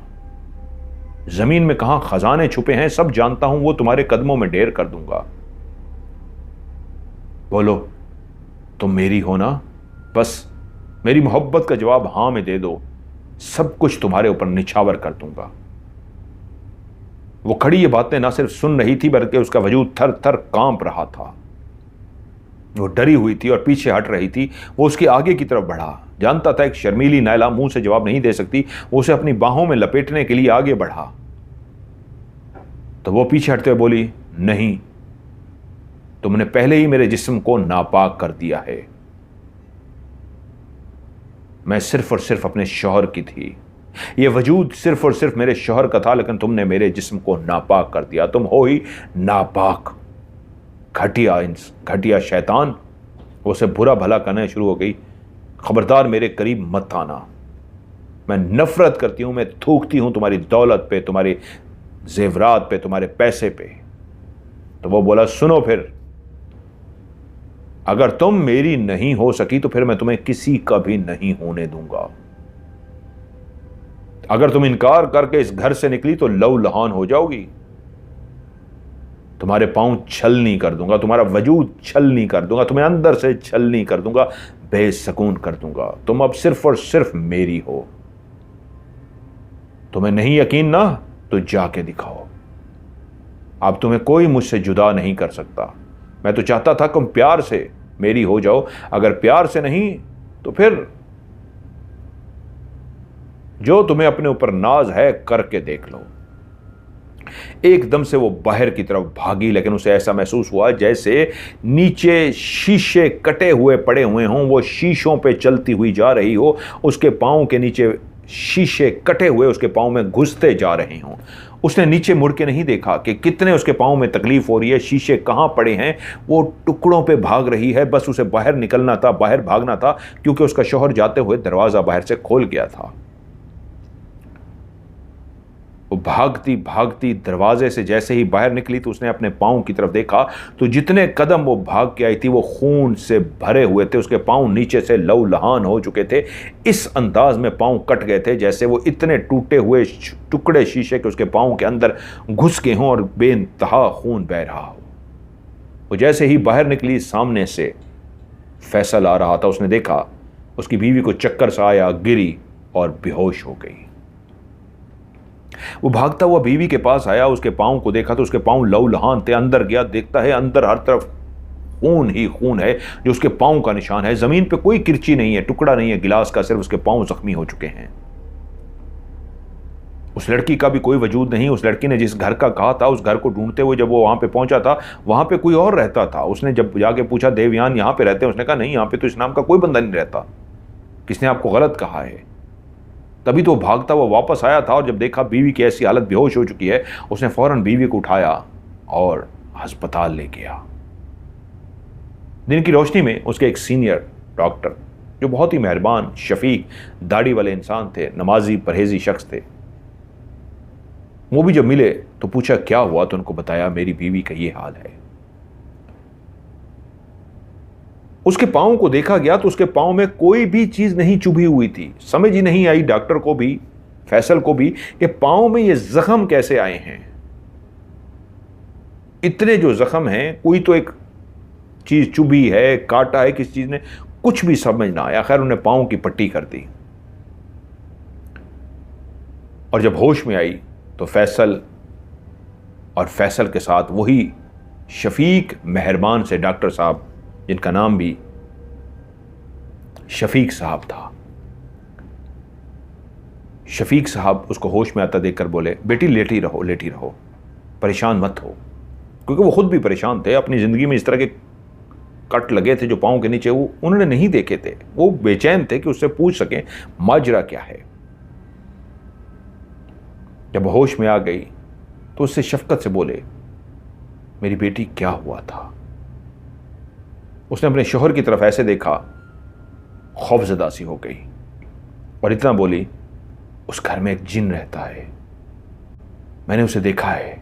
जमीन में कहां खजाने छुपे हैं सब जानता हूं, वो तुम्हारे कदमों में ढेर कर दूंगा। बोलो, तुम मेरी हो ना? बस मेरी मोहब्बत का जवाब हां में दे दो, सब कुछ तुम्हारे ऊपर निछावर कर दूंगा। वो खड़ी ये बातें ना सिर्फ सुन रही थी, बल्कि उसका वजूद थर थर कांप रहा था। वो डरी हुई थी और पीछे हट रही थी। वो उसके आगे की तरफ बढ़ा। जानता था एक शर्मीली नायला मुंह से जवाब नहीं दे सकती। वो उसे अपनी बाहों में लपेटने के लिए आगे बढ़ा, तो वो पीछे हटते हुए बोली, नहीं, तुमने पहले ही मेरे जिस्म को नापाक कर दिया है। मैं सिर्फ और सिर्फ अपने शौहर की थी। यह वजूद सिर्फ और सिर्फ मेरे शौहर का था, लेकिन तुमने मेरे जिस्म को नापाक कर दिया। तुम हो ही नापाक, घटिया शैतान। वो उसे बुरा भला करने शुरू हो गई। खबरदार मेरे करीब मत आना। मैं नफरत करती हूं, मैं थूकती हूं तुम्हारी दौलत पे, तुम्हारे जेवरात पे, तुम्हारे पैसे पे। तो वो बोला, सुनो फिर, अगर तुम मेरी नहीं हो सकी तो फिर मैं तुम्हें किसी का भी नहीं होने दूंगा। अगर तुम इनकार करके इस घर से निकली तो लहू लहान हो जाओगी। तुम्हारे पांव छलनी कर दूंगा, तुम्हारा वजूद छलनी कर दूंगा, तुम्हें अंदर से छलनी कर दूंगा, बेसकून कर दूंगा। तुम अब सिर्फ और सिर्फ मेरी हो। तुम्हें नहीं यकीन ना, तो जाके दिखाओ। अब तुम्हें कोई मुझसे जुदा नहीं कर सकता। मैं तो चाहता था तुम प्यार से मेरी हो जाओ। अगर प्यार से नहीं तो फिर जो तुम्हें अपने ऊपर नाज है करके देख लो। एकदम से वो बाहर की तरफ भागी, लेकिन उसे ऐसा महसूस हुआ जैसे नीचे शीशे कटे हुए पड़े हुए हों, वो शीशों पे चलती हुई जा रही हो। उसके पांव के नीचे शीशे कटे हुए उसके पांव में घुसते जा रहे हों। उसने नीचे मुड़ के नहीं देखा कि कितने उसके पांव में तकलीफ हो रही है, शीशे कहां पड़े हैं। वो टुकड़ों पे भाग रही है। बस उसे बाहर निकलना था, बाहर भागना था, क्योंकि उसका शौहर जाते हुए दरवाजा बाहर से खोल गया था। वो भागती भागती दरवाजे से जैसे ही बाहर निकली तो उसने अपने पांव की तरफ देखा, तो जितने कदम वो भाग के आई थी वो खून से भरे हुए थे। उसके पांव नीचे से लहू लहान हो चुके थे। इस अंदाज में पांव कट गए थे जैसे वो इतने टूटे हुए टुकड़े शीशे के उसके पांव के अंदर घुस गए हों और बेइंतहा खून बह रहा हो। वो जैसे ही बाहर निकली, सामने से फैसल आ रहा था। उसने देखा उसकी बीवी को चक्कर सा आया, गिरी और बेहोश हो गई। वो भागता हुआ बीवी के पास आया, उसके पांव को देखा तो उसके पांव लहू लहान थे। अंदर गया, देखता है अंदर हर तरफ खून ही खून है, जो उसके पांव का निशान है। जमीन पे कोई किरची नहीं है, टुकड़ा नहीं है गिलास का, सिर्फ उसके पांव जख्मी हो चुके हैं। उस लड़की का भी कोई वजूद नहीं। उस लड़की ने जिस घर का कहा था, उस घर को ढूंढते हुए जब वो वहां पे पहुंचा था, वहां पे कोई और रहता था। उसने जब जाके पूछा, देवयान यहां पे रहते हैं? उसने कहा, नहीं, यहां पे तो इस नाम का कोई बंदा नहीं रहता, किसने आपको गलत कहा है? तभी तो भागता हुआ वापस आया था, और जब देखा बीवी की ऐसी हालत, बेहोश हो चुकी है, उसने फौरन बीवी को उठाया और अस्पताल ले गया। दिन की रोशनी में उसके एक सीनियर डॉक्टर, जो बहुत ही मेहरबान, शफीक, दाढ़ी वाले इंसान थे, नमाजी परहेजी शख्स थे, वो भी जब मिले तो पूछा क्या हुआ, तो उनको बताया मेरी बीवी का ये हाल है। उसके पांव को देखा गया तो उसके पांव में कोई भी चीज नहीं चुभी हुई थी। समझ ही नहीं आई डॉक्टर को भी, फैसल को भी, कि पांव में ये जख्म कैसे आए हैं। इतने जो जख्म हैं, कोई तो एक चीज़ चुभी है, काटा है किस चीज़ ने, कुछ भी समझ ना आया। खैर उन्हें पाँव की पट्टी कर दी और जब होश में आई तो फैसल और फैसल के साथ वही शफीक मेहरबान से डॉक्टर साहब, जिनका नाम भी शफीक साहब था। शफीक साहब उसको होश में आता देखकर बोले, बेटी लेटी रहो, लेटी रहो, परेशान मत हो। क्योंकि वो खुद भी परेशान थे, अपनी ज़िंदगी में इस तरह के कट लगे थे जो पाँव के नीचे वो उन्होंने नहीं देखे थे। वो बेचैन थे कि उससे पूछ सकें माजरा क्या है। जब होश में आ गई तो उससे शफकत से बोले, मेरी बेटी क्या हुआ था? उसने अपने शोहर की तरफ ऐसे देखा, खौफजदा सी हो गई और इतना बोली, उस घर में एक जिन रहता है, मैंने उसे देखा है,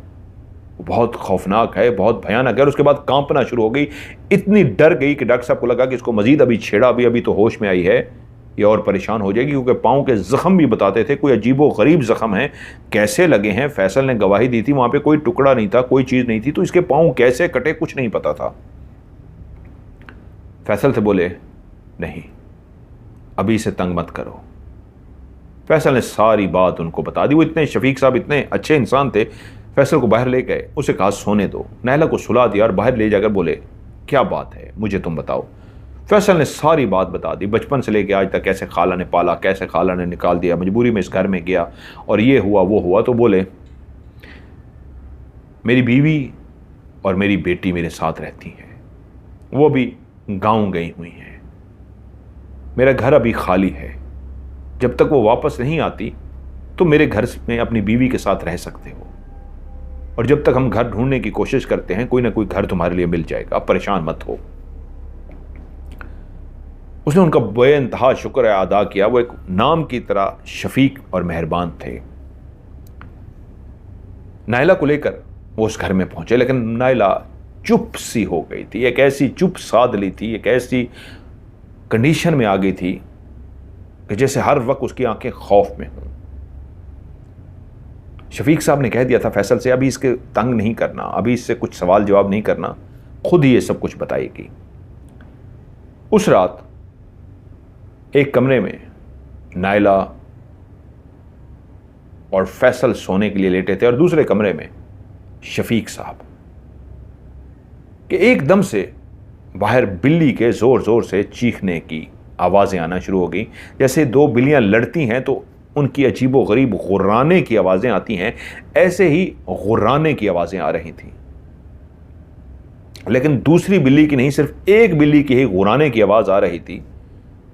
वो बहुत खौफनाक है, बहुत भयानक है। और उसके बाद कांपना शुरू हो गई, इतनी डर गई कि डॉक्टर साहब को लगा कि इसको मजीद अभी छेड़ा, अभी तो होश में आई है, ये और परेशान हो जाएगी। क्योंकि पाँव के जख्म भी बताते थे, कोई अजीबो गरीब जख्म हैं, कैसे लगे हैं। फैसल ने गवाही दी थी, वहां पे कोई टुकड़ा नहीं था, कोई चीज नहीं थी, तो इसके पाँव कैसे कटे कुछ नहीं पता था। फैसल से बोले, नहीं अभी इसे तंग मत करो। फैसल ने सारी बात उनको बता दी। वो इतने शफीक साहब इतने अच्छे इंसान थे, फैसल को बाहर ले गए, उसे कहा सोने दो, नायला को सुला दिया और बाहर ले जाकर बोले, क्या बात है मुझे तुम बताओ। फैसल ने सारी बात बता दी, बचपन से लेकर आज तक कैसे खाला ने पाला, कैसे खाला ने निकाल दिया, मजबूरी में इस घर में गया और ये हुआ वो हुआ। तो बोले, मेरी बीवी और मेरी बेटी मेरे साथ रहती हैं, वो भी गांव गई हुई हैं, मेरा घर अभी खाली है, जब तक वो वापस नहीं आती तो मेरे घर में अपनी बीवी के साथ रह सकते हो, और जब तक हम घर ढूंढने की कोशिश करते हैं कोई ना कोई घर तुम्हारे लिए मिल जाएगा, आप परेशान मत हो। उसने उनका बेइंतहा शुक्र अदा किया। वो एक नाम की तरह शफीक और मेहरबान थे। नायला को लेकर वो उस घर में पहुंचे, लेकिन नायला चुप सी हो गई थी, एक ऐसी चुप साध ली थी, एक ऐसी कंडीशन में आ गई थी कि जैसे हर वक्त उसकी आंखें खौफ में हों। शफीक साहब ने कह दिया था फैसल से, अभी इसके तंग नहीं करना, अभी इससे कुछ सवाल जवाब नहीं करना, खुद ही ये सब कुछ बताएगी। उस रात एक कमरे में नायला और फैसल सोने के लिए लेटे थे और दूसरे कमरे में शफीक साहब, कि एकदम से बाहर बिल्ली के जोर जोर से चीखने की आवाज़ें आना शुरू हो गई। जैसे दो बिल्लियां लड़ती हैं तो उनकी अजीबो गरीब गुर्राने की आवाज़ें आती हैं, ऐसे ही गुर्राने की आवाज़ें आ रही थीं। लेकिन दूसरी बिल्ली की नहीं, सिर्फ एक बिल्ली की ही गुर्राने की आवाज़ आ रही थी।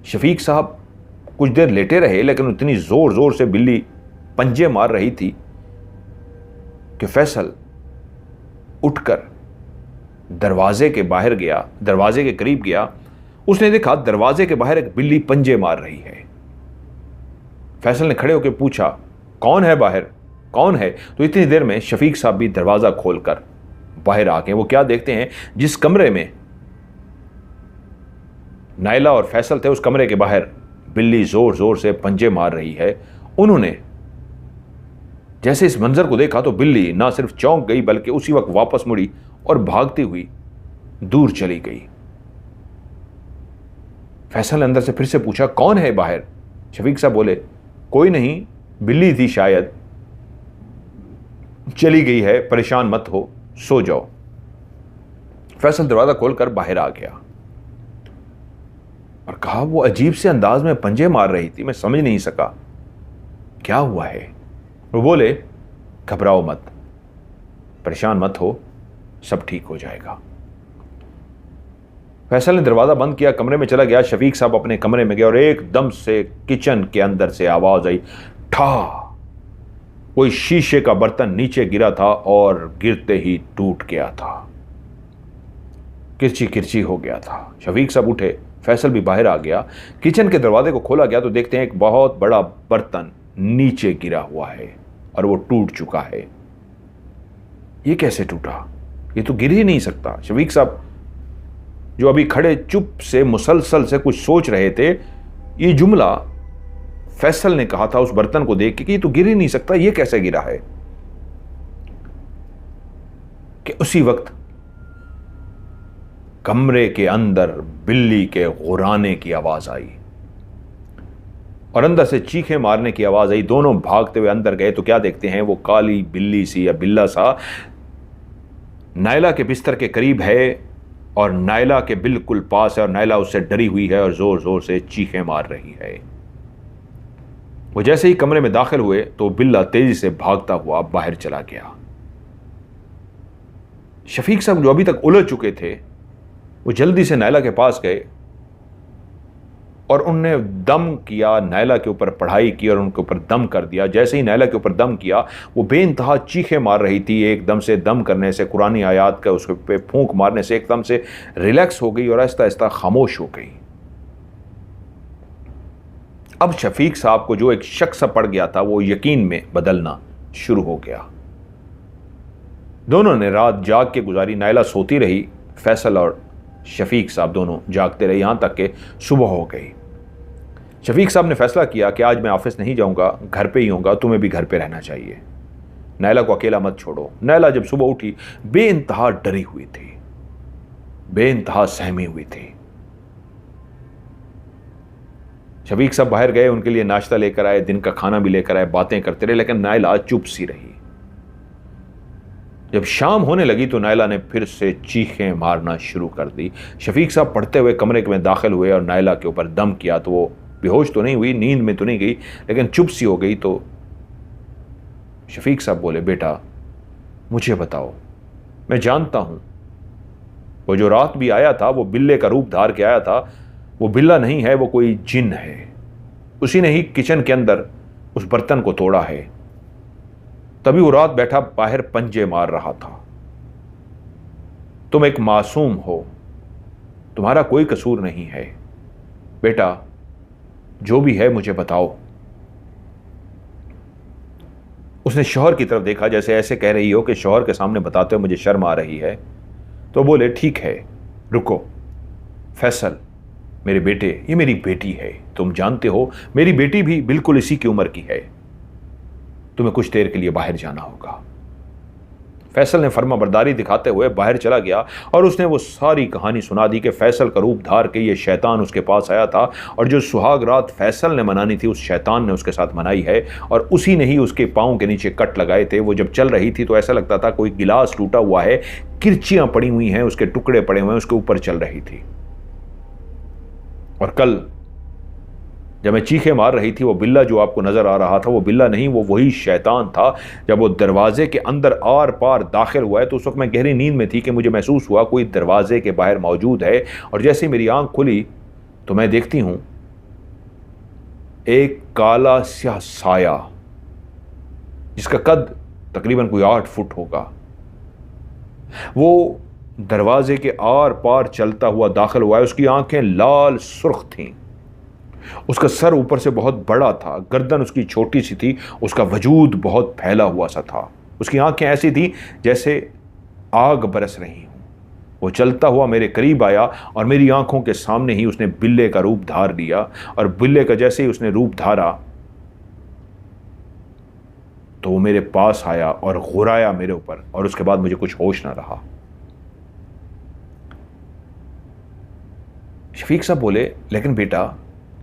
शफीक साहब कुछ देर लेटे रहे, लेकिन इतनी ज़ोर ज़ोर से बिल्ली पंजे मार रही थी कि फैसल उठकर दरवाजे के बाहर गया, दरवाजे के करीब गया। उसने देखा दरवाजे के बाहर एक बिल्ली पंजे मार रही है। फैसल ने खड़े होकर पूछा, कौन है बाहर, कौन है? तो इतनी देर में शफीक साहब भी दरवाज़ा खोलकर बाहर आ गए। वो क्या देखते हैं, जिस कमरे में नायला और फैसल थे उस कमरे के बाहर बिल्ली जोर जोर से पंजे मार रही है। उन्होंने जैसे इस मंजर को देखा तो बिल्ली ना सिर्फ चौंक गई बल्कि उसी वक्त वापस मुड़ी और भागती हुई दूर चली गई। फैसल ने अंदर से फिर से पूछा, कौन है बाहर? शफीक साहब बोले, कोई नहीं, बिल्ली थी शायद, चली गई है, परेशान मत हो, सो जाओ। फैसल दरवाजा खोलकर बाहर आ गया और कहा, वो अजीब से अंदाज में पंजे मार रही थी, मैं समझ नहीं सका क्या हुआ है। वो बोले, घबराओ मत, परेशान मत हो, सब ठीक हो जाएगा। फैसल ने दरवाजा बंद किया, कमरे में चला गया। शफीक साहब अपने कमरे में गए और एकदम से किचन के अंदर से आवाज आई, ठा। कोई शीशे का बर्तन नीचे गिरा था और गिरते ही टूट गया था, किरची किरची हो गया था। शफीक साहब उठे, फैसल भी बाहर आ गया। किचन के दरवाजे को खोला गया तो देखते हैं एक बहुत बड़ा बर्तन नीचे गिरा हुआ है और वो टूट चुका है। ये कैसे टूटा? ये तो गिर ही नहीं सकता। शफीक साहब जो अभी खड़े चुप से मुसलसल से कुछ सोच रहे थे, ये जुमला फैसल ने कहा था उस बर्तन को देख के कि ये तो गिर ही नहीं सकता, ये कैसे गिरा है। कि उसी वक्त कमरे के अंदर बिल्ली के गुर्राने की आवाज आई और अंदर से चीखें मारने की आवाज आई। दोनों भागते हुए अंदर गए तो क्या देखते हैं, वो काली बिल्ली सी या बिल्ला सा नायला के बिस्तर के करीब है और नायला के बिल्कुल पास है और नायला उससे डरी हुई है और जोर जोर से चीखें मार रही है। वो जैसे ही कमरे में दाखिल हुए तो बिल्ला तेजी से भागता हुआ बाहर चला गया। शफीक साहब जो अभी तक उलझ चुके थे वो जल्दी से नायला के पास गए और उनने दम किया, नायला के ऊपर पढ़ाई की और उनके ऊपर दम कर दिया। जैसे ही नायला के ऊपर दम किया वो बेइंतहा चीखें मार रही थी। एकदम से दम करने से, कुरानी आयात का उसके पे फूंक मारने से एकदम से रिलैक्स हो गई और आहिस्ता आहिस्ता खामोश हो गई। अब शफीक साहब को जो एक शक सा पड़ गया था वो यकीन में बदलना शुरू हो गया। दोनों ने रात जाग के गुजारी। नायला सोती रही, फैसल और शफीक साहब दोनों जागते रहे, यहां तक कि सुबह हो गई। शफीक साहब ने फैसला किया कि आज मैं ऑफिस नहीं जाऊंगा, घर पे ही होऊंगा, तुम्हें भी घर पे रहना चाहिए, नायला को अकेला मत छोड़ो। नायला जब सुबह उठी बेइंतहा डरी हुई थी, बेइंतहा सहमी हुई थी। शफीक साहब बाहर गए, उनके लिए नाश्ता लेकर आए, दिन का खाना भी लेकर आए, बातें करते रहे, लेकिन नायला चुप सी रही। जब शाम होने लगी तो नायला ने फिर से चीखें मारना शुरू कर दी। शफीक साहब पढ़ते हुए कमरे में दाखिल हुए और नायला के ऊपर दम किया तो वो बेहोश तो नहीं हुई, नींद में तो नहीं गई, लेकिन चुप सी हो गई। तो शफीक साहब बोले, बेटा मुझे बताओ, मैं जानता हूं वो जो रात भी आया था वो बिल्ले का रूप धार के आया था, वो बिल्ला नहीं है, वो कोई जिन है। उसी ने ही किचन के अंदर उस बर्तन को तोड़ा है। तभी वो रात बैठा बाहर पंजे मार रहा था। तुम एक मासूम हो, तुम्हारा कोई कसूर नहीं है, बेटा जो भी है मुझे बताओ। उसने शौहर की तरफ देखा, जैसे ऐसे कह रही हो कि शौहर के सामने बताते हो मुझे शर्म आ रही है। तो बोले, ठीक है रुको, फैसल मेरे बेटे, ये मेरी बेटी है, तुम जानते हो मेरी बेटी भी बिल्कुल इसी की उम्र की है, तुम्हें कुछ देर के लिए बाहर जाना होगा। फैसल ने फर्माबरदारी दिखाते हुए बाहर चला गया और उसने वो सारी कहानी सुना दी कि फैसल का रूप धार के ये शैतान उसके पास आया था और जो सुहाग रात फैसल ने मनानी थी उस शैतान ने उसके साथ मनाई है और उसी ने ही उसके पाँव के नीचे कट लगाए थे। वो जब चल रही थी तो ऐसा लगता था कोई गिलास टूटा हुआ है, किरचियां पड़ी हुई हैं, उसके टुकड़े पड़े हुए हैं, उसके ऊपर चल रही थी। और कल जब मैं चीखें मार रही थी वो बिल्ला जो आपको नजर आ रहा था वो बिल्ला नहीं, वो वही शैतान था। जब वो दरवाजे के अंदर आर पार दाखिल हुआ है तो उस वक्त मैं गहरी नींद में थी कि मुझे महसूस हुआ कोई दरवाजे के बाहर मौजूद है। और जैसे ही मेरी आंख खुली तो मैं देखती हूं एक काला स्याह साया जिसका कद तकरीबन कोई 8 फुट होगा, वो दरवाजे के आर पार चलता हुआ दाखिल हुआ है। उसकी आंखें लाल सुर्ख थीं, उसका सर ऊपर से बहुत बड़ा था, गर्दन उसकी छोटी सी थी, उसका वजूद बहुत फैला हुआ सा था। उसकी आंखें ऐसी थी जैसे आग बरस रही हूं। वो चलता हुआ मेरे करीब आया और मेरी आंखों के सामने ही उसने बिल्ले का रूप धार लिया और बिल्ले का जैसे ही उसने रूप धारा तो वो मेरे पास आया और घुराया मेरे ऊपर और उसके बाद मुझे कुछ होश ना रहा। शफीक साहब बोले, लेकिन बेटा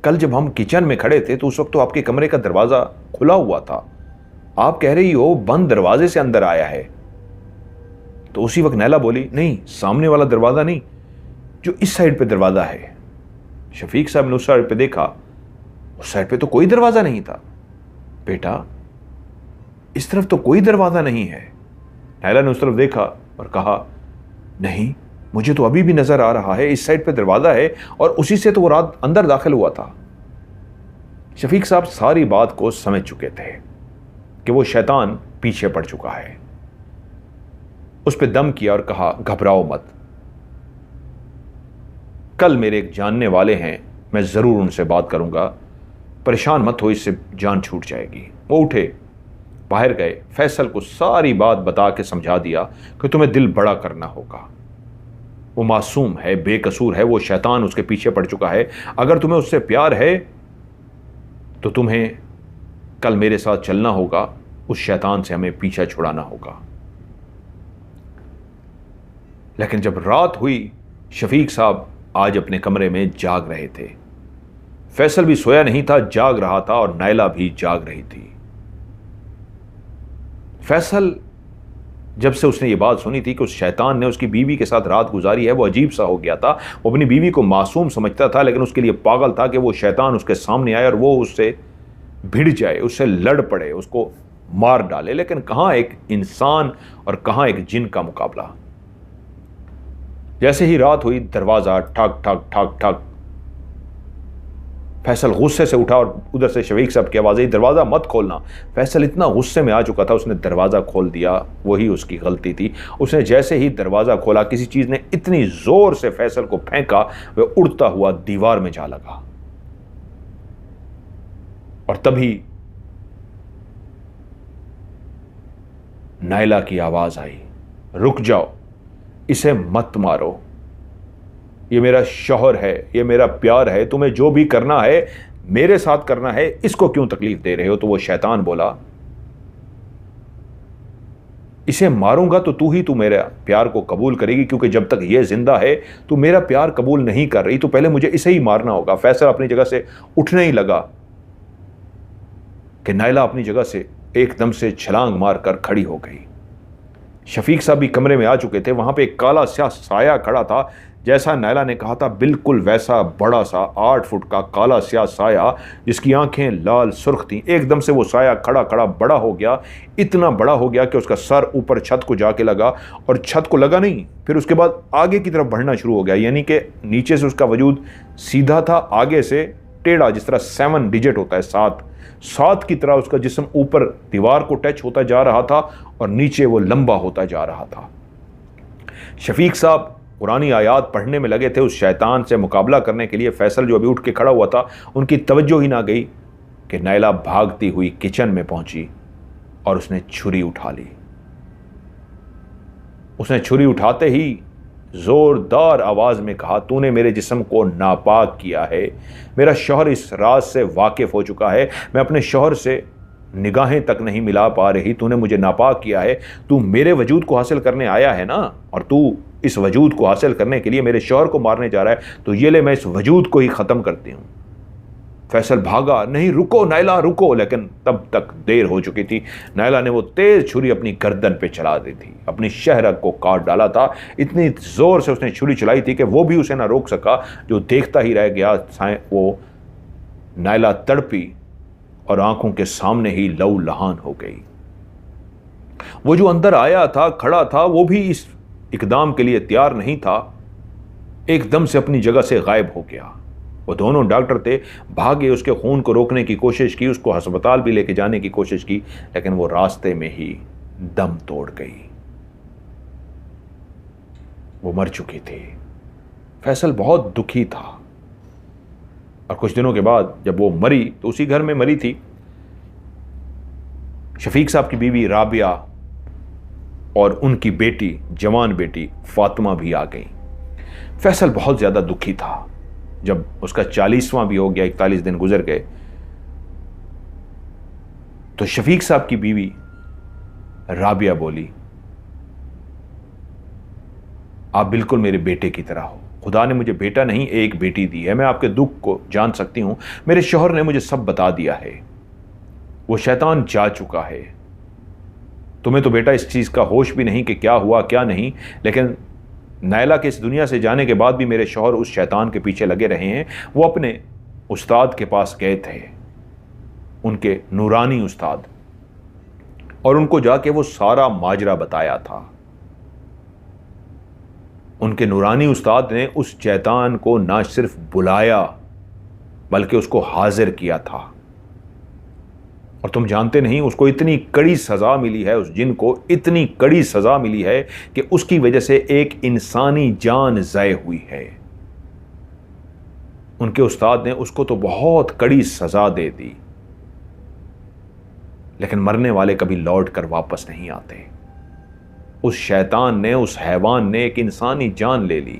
कल जब हम किचन में खड़े थे तो उस वक्त तो आपके कमरे का दरवाजा खुला हुआ था, आप कह रही हो बंद दरवाजे से अंदर आया है। तो उसी वक्त नैला बोली, नहीं सामने वाला दरवाजा नहीं, जो इस साइड पे दरवाजा है। शफीक साहब ने उस साइड पे देखा, उस साइड पे तो कोई दरवाजा नहीं था। बेटा इस तरफ तो कोई दरवाजा नहीं है। नैला ने उस तरफ देखा और कहा, नहीं मुझे तो अभी भी नजर आ रहा है, इस साइड पे दरवाजा है और उसी से तो वो रात अंदर दाखिल हुआ था। शफीक साहब सारी बात को समझ चुके थे कि वो शैतान पीछे पड़ चुका है। उस पे दम किया और कहा, घबराओ मत, कल मेरे एक जानने वाले हैं, मैं जरूर उनसे बात करूंगा, परेशान मत हो, इससे जान छूट जाएगी। वो उठे, बाहर गए, फैसल को सारी बात बता के समझा दिया कि तुम्हें दिल बड़ा करना होगा, वो मासूम है, बेकसूर है, वो शैतान उसके पीछे पड़ चुका है। अगर तुम्हें उससे प्यार है तो तुम्हें कल मेरे साथ चलना होगा, उस शैतान से हमें पीछा छुड़ाना होगा। लेकिन जब रात हुई शफीक साहब आज अपने कमरे में जाग रहे थे। फैसल भी सोया नहीं था, जाग रहा था, और नायला भी जाग रही थी। फैसल जब से उसने ये बात सुनी थी कि उस शैतान ने उसकी बीवी के साथ रात गुजारी है, वो अजीब सा हो गया था। वो अपनी बीवी को मासूम समझता था, लेकिन उसके लिए पागल था कि वो शैतान उसके सामने आए और वो उससे भिड़ जाए, उससे लड़ पड़े, उसको मार डाले। लेकिन कहां एक इंसान और कहां एक जिन का मुकाबला। जैसे ही रात हुई, दरवाजा ठक ठक ठक ठक। फैसल गुस्से से उठा और उधर से शफीक साहब की आवाज़ आई, दरवाज़ा मत खोलना। फैसल इतना गुस्से में आ चुका था, उसने दरवाज़ा खोल दिया। वही उसकी गलती थी। उसने जैसे ही दरवाज़ा खोला, किसी चीज़ ने इतनी ज़ोर से फैसल को फेंका, वह उड़ता हुआ दीवार में जा लगा। और तभी नायला की आवाज़ आई, रुक जाओ, इसे मत मारो, ये मेरा शौहर है, ये मेरा प्यार है, तुम्हें जो भी करना है मेरे साथ करना है, इसको क्यों तकलीफ दे रहे हो। तो वो शैतान बोला, इसे मारूंगा तो तू मेरे प्यार को कबूल करेगी, क्योंकि जब तक ये जिंदा है तू मेरा प्यार कबूल नहीं कर रही, तो पहले मुझे इसे ही मारना होगा। फैसल अपनी जगह से उठने ही लगा कि नायला अपनी जगह से एकदम से छलांग मारकर खड़ी हो गई। शफीक साहब भी कमरे में आ चुके थे। वहां पे एक काला स्या साया खड़ा था, जैसा नायला ने कहा था, बिल्कुल वैसा बड़ा सा 8 फुट का काला स्या साया, जिसकी आंखें लाल सुर्ख थीं। एकदम से वो साया खड़ा खड़ा बड़ा हो गया, इतना बड़ा हो गया कि उसका सर ऊपर छत को जाके लगा, और छत को लगा नहीं, फिर उसके बाद आगे की तरफ बढ़ना शुरू हो गया। यानी कि नीचे से उसका वजूद सीधा था, आगे से टेढ़ा, जिस तरह 7 डिजिट होता है, 7 की तरह उसका जिस्म ऊपर दीवार को टच होता जा रहा था और नीचे वो लंबा होता जा रहा था। शफीक साहब पुरानी आयात पढ़ने में लगे थे उस शैतान से मुकाबला करने के लिए। फैसल जो अभी उठ के खड़ा हुआ था, उनकी तवज्जो ही ना गई कि नायला भागती हुई किचन में पहुंची और उसने छुरी उठा ली। उसने छुरी उठाते ही जोरदार आवाज में कहा, तूने मेरे जिस्म को नापाक किया है, मेरा शौहर इस राज से वाकिफ हो चुका है, मैं अपने शौहर से निगाहें तक नहीं मिला पा रही, तूने मुझे नापाक किया है, तू मेरे वजूद को हासिल करने आया है ना, और तू इस वजूद को हासिल करने के लिए मेरे शौहर को मारने जा रहा है, तो ये ले मैं इस वजूद को ही ख़त्म करती हूँ। फैसल भागा, नहीं रुको नायला रुको, लेकिन तब तक देर हो चुकी थी। नायला ने वो तेज छुरी अपनी गर्दन पे चला दी थी, अपनी शहरक को काट डाला था। इतनी जोर से उसने छुरी चलाई थी कि वो भी उसे ना रोक सका, जो देखता ही रह गया। वो नायला तड़पी और आंखों के सामने ही लहू लहान हो गई। वो जो अंदर आया था, खड़ा था, वो भी इस इकदाम के लिए तैयार नहीं था, एकदम से अपनी जगह से गायब हो गया। वो दोनों डॉक्टर थे, भागे, उसके खून को रोकने की कोशिश की, उसको अस्पताल भी लेके जाने की कोशिश की, लेकिन वो रास्ते में ही दम तोड़ गई। वो मर चुकी थी। फैसल बहुत दुखी था, और कुछ दिनों के बाद जब वो मरी तो उसी घर में मरी थी। शफीक साहब की बीवी राबिया और उनकी बेटी, जवान बेटी फातिमा भी आ गई। फैसल बहुत ज़्यादा दुखी था। जब उसका 40वां भी हो गया, 41 दिन गुजर गए, तो शफीक साहब की बीवी राबिया बोली, आप बिल्कुल मेरे बेटे की तरह हो, खुदा ने मुझे बेटा नहीं एक बेटी दी है, मैं आपके दुख को जान सकती हूं, मेरे शौहर ने मुझे सब बता दिया है, वो शैतान जा चुका है। तुम्हें तो बेटा इस चीज़ का होश भी नहीं कि क्या हुआ क्या नहीं, लेकिन नायला के इस दुनिया से जाने के बाद भी मेरे शौहर उस शैतान के पीछे लगे रहे हैं। वो अपने उस्ताद के पास गए थे, उनके नूरानी उस्ताद, और उनको जाके वो सारा माजरा बताया था। उनके नूरानी उस्ताद ने उस शैतान को ना सिर्फ बुलाया बल्कि उसको हाजिर किया था। और तुम जानते नहीं, उसको इतनी कड़ी सज़ा मिली है, उस जिन को इतनी कड़ी सज़ा मिली है कि उसकी वजह से एक इंसानी जान ज़ाय हुई है। उनके उस्ताद ने उसको तो बहुत कड़ी सज़ा दे दी, लेकिन मरने वाले कभी लौट कर वापस नहीं आते। उस शैतान ने, उस हैवान ने एक इंसानी जान ले ली,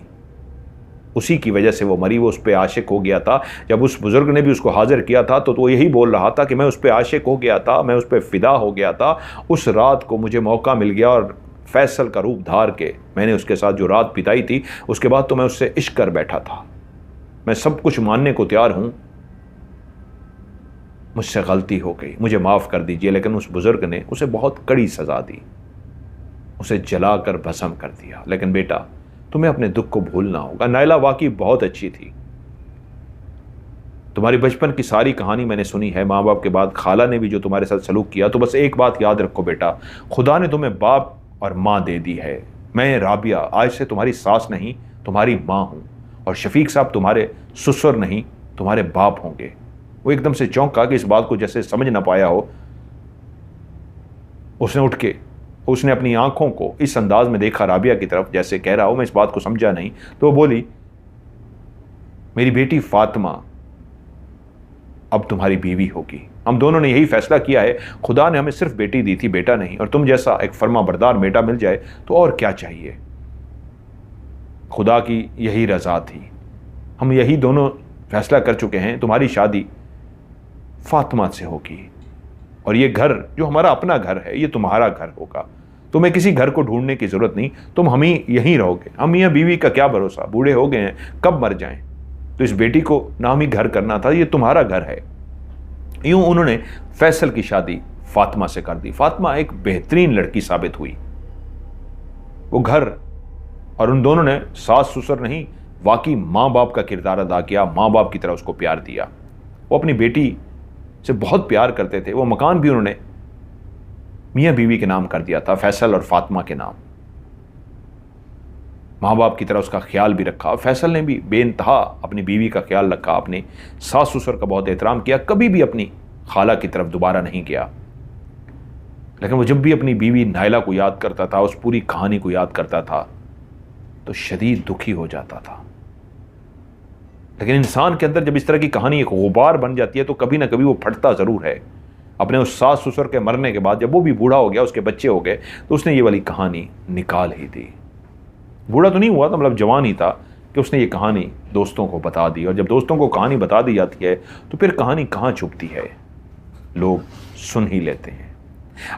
उसी की वजह से वो मरी। वो उस पर आशिक हो गया था। जब उस बुजुर्ग ने भी उसको हाजिर किया था तो वो यही बोल रहा था कि मैं उस पर आशिक हो गया था, मैं उस पर फिदा हो गया था। उस रात को मुझे मौका मिल गया और फैसल का रूप धार के मैंने उसके साथ जो रात बिताई थी, उसके बाद तो मैं उससे इश्क कर बैठा था। मैं सब कुछ मानने को तैयार हूं, मुझसे गलती हो गई, मुझे माफ़ कर दीजिए। लेकिन उस बुज़ुर्ग ने उसे बहुत कड़ी सज़ा दी, उसे जलाकर भस्म कर दिया। लेकिन बेटा, तुम्हें अपने दुख को भूलना होगा। नायला वाकई बहुत अच्छी थी। तुम्हारी बचपन की सारी कहानी मैंने सुनी है। माँ बाप के बाद खाला ने भी जो तुम्हारे साथ सलूक किया, तो बस एक बात याद रखो बेटा, खुदा ने तुम्हें बाप और माँ दे दी है। मैं राबिया आज से तुम्हारी सास नहीं, तुम्हारी माँ हूँ। और शफीक साहब तुम्हारे ससुर नहीं, तुम्हारे बाप होंगे। वो एकदम से चौंका कि इस बात को जैसे समझ ना पाया हो। उसने उठ के उसने अपनी आंखों को इस अंदाज में देखा राबिया की तरफ, जैसे कह रहा हो मैं इस बात को समझा नहीं। तो वो बोली, मेरी बेटी फातिमा अब तुम्हारी बीवी होगी। हम दोनों ने यही फैसला किया है। खुदा ने हमें सिर्फ बेटी दी थी, बेटा नहीं। और तुम जैसा एक फर्मा बरदार बेटा मिल जाए तो और क्या चाहिए। खुदा की यही रजा थी। हम यही दोनों फैसला कर चुके हैं, तुम्हारी शादी फातिमा से होगी। और ये घर जो हमारा अपना घर है, ये तुम्हारा घर होगा। तुम्हें किसी घर को ढूंढने की जरूरत नहीं, तुम हम ही यहीं रहोगे। हम मियाँ बीवी का क्या भरोसा, बूढ़े हो गए हैं, कब मर जाएं। तो इस बेटी को नाम ही घर करना था, ये तुम्हारा घर है। यूं उन्होंने फैसल की शादी फातिमा से कर दी। फातिमा एक बेहतरीन लड़की साबित हुई। वो घर और उन दोनों ने सास ससुर नहीं, वाकई माँ बाप का किरदार अदा किया। माँ बाप की तरह उसको प्यार दिया। वो अपनी बेटी से बहुत प्यार करते थे। वो मकान भी उन्होंने मियाँ बीवी के नाम कर दिया था, फैसल और फातिमा के नाम। माँ बाप की तरह उसका ख्याल भी रखा। फैसल ने भी बेइंतहा अपनी बीवी का ख्याल रखा, अपने सास ससुर का बहुत एहतराम किया। कभी भी अपनी खाला की तरफ दोबारा नहीं गया। लेकिन वो जब भी अपनी बीवी नायला को याद करता था, उस पूरी कहानी को याद करता था, तो शदीद दुखी हो जाता था। लेकिन इंसान के अंदर जब इस तरह की कहानी एक गुबार बन जाती है, तो कभी ना कभी वो फटता ज़रूर है। अपने उस सास ससुर के मरने के बाद जब वो भी बूढ़ा हो गया, उसके बच्चे हो गए, तो उसने ये वाली कहानी निकाल ही दी। बूढ़ा तो नहीं हुआ था, मतलब जवान ही था, कि उसने ये कहानी दोस्तों को बता दी। और जब दोस्तों को कहानी बता दी जाती है, तो फिर कहानी कहाँ छुपती है, लोग सुन ही लेते हैं।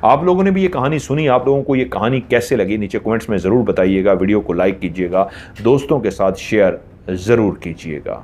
आप लोगों ने भी ये कहानी सुनी, आप लोगों को ये कहानी कैसे लगी, नीचे कमेंट्स में ज़रूर बताइएगा। वीडियो को लाइक कीजिएगा, दोस्तों के साथ शेयर ज़रूर कीजिएगा।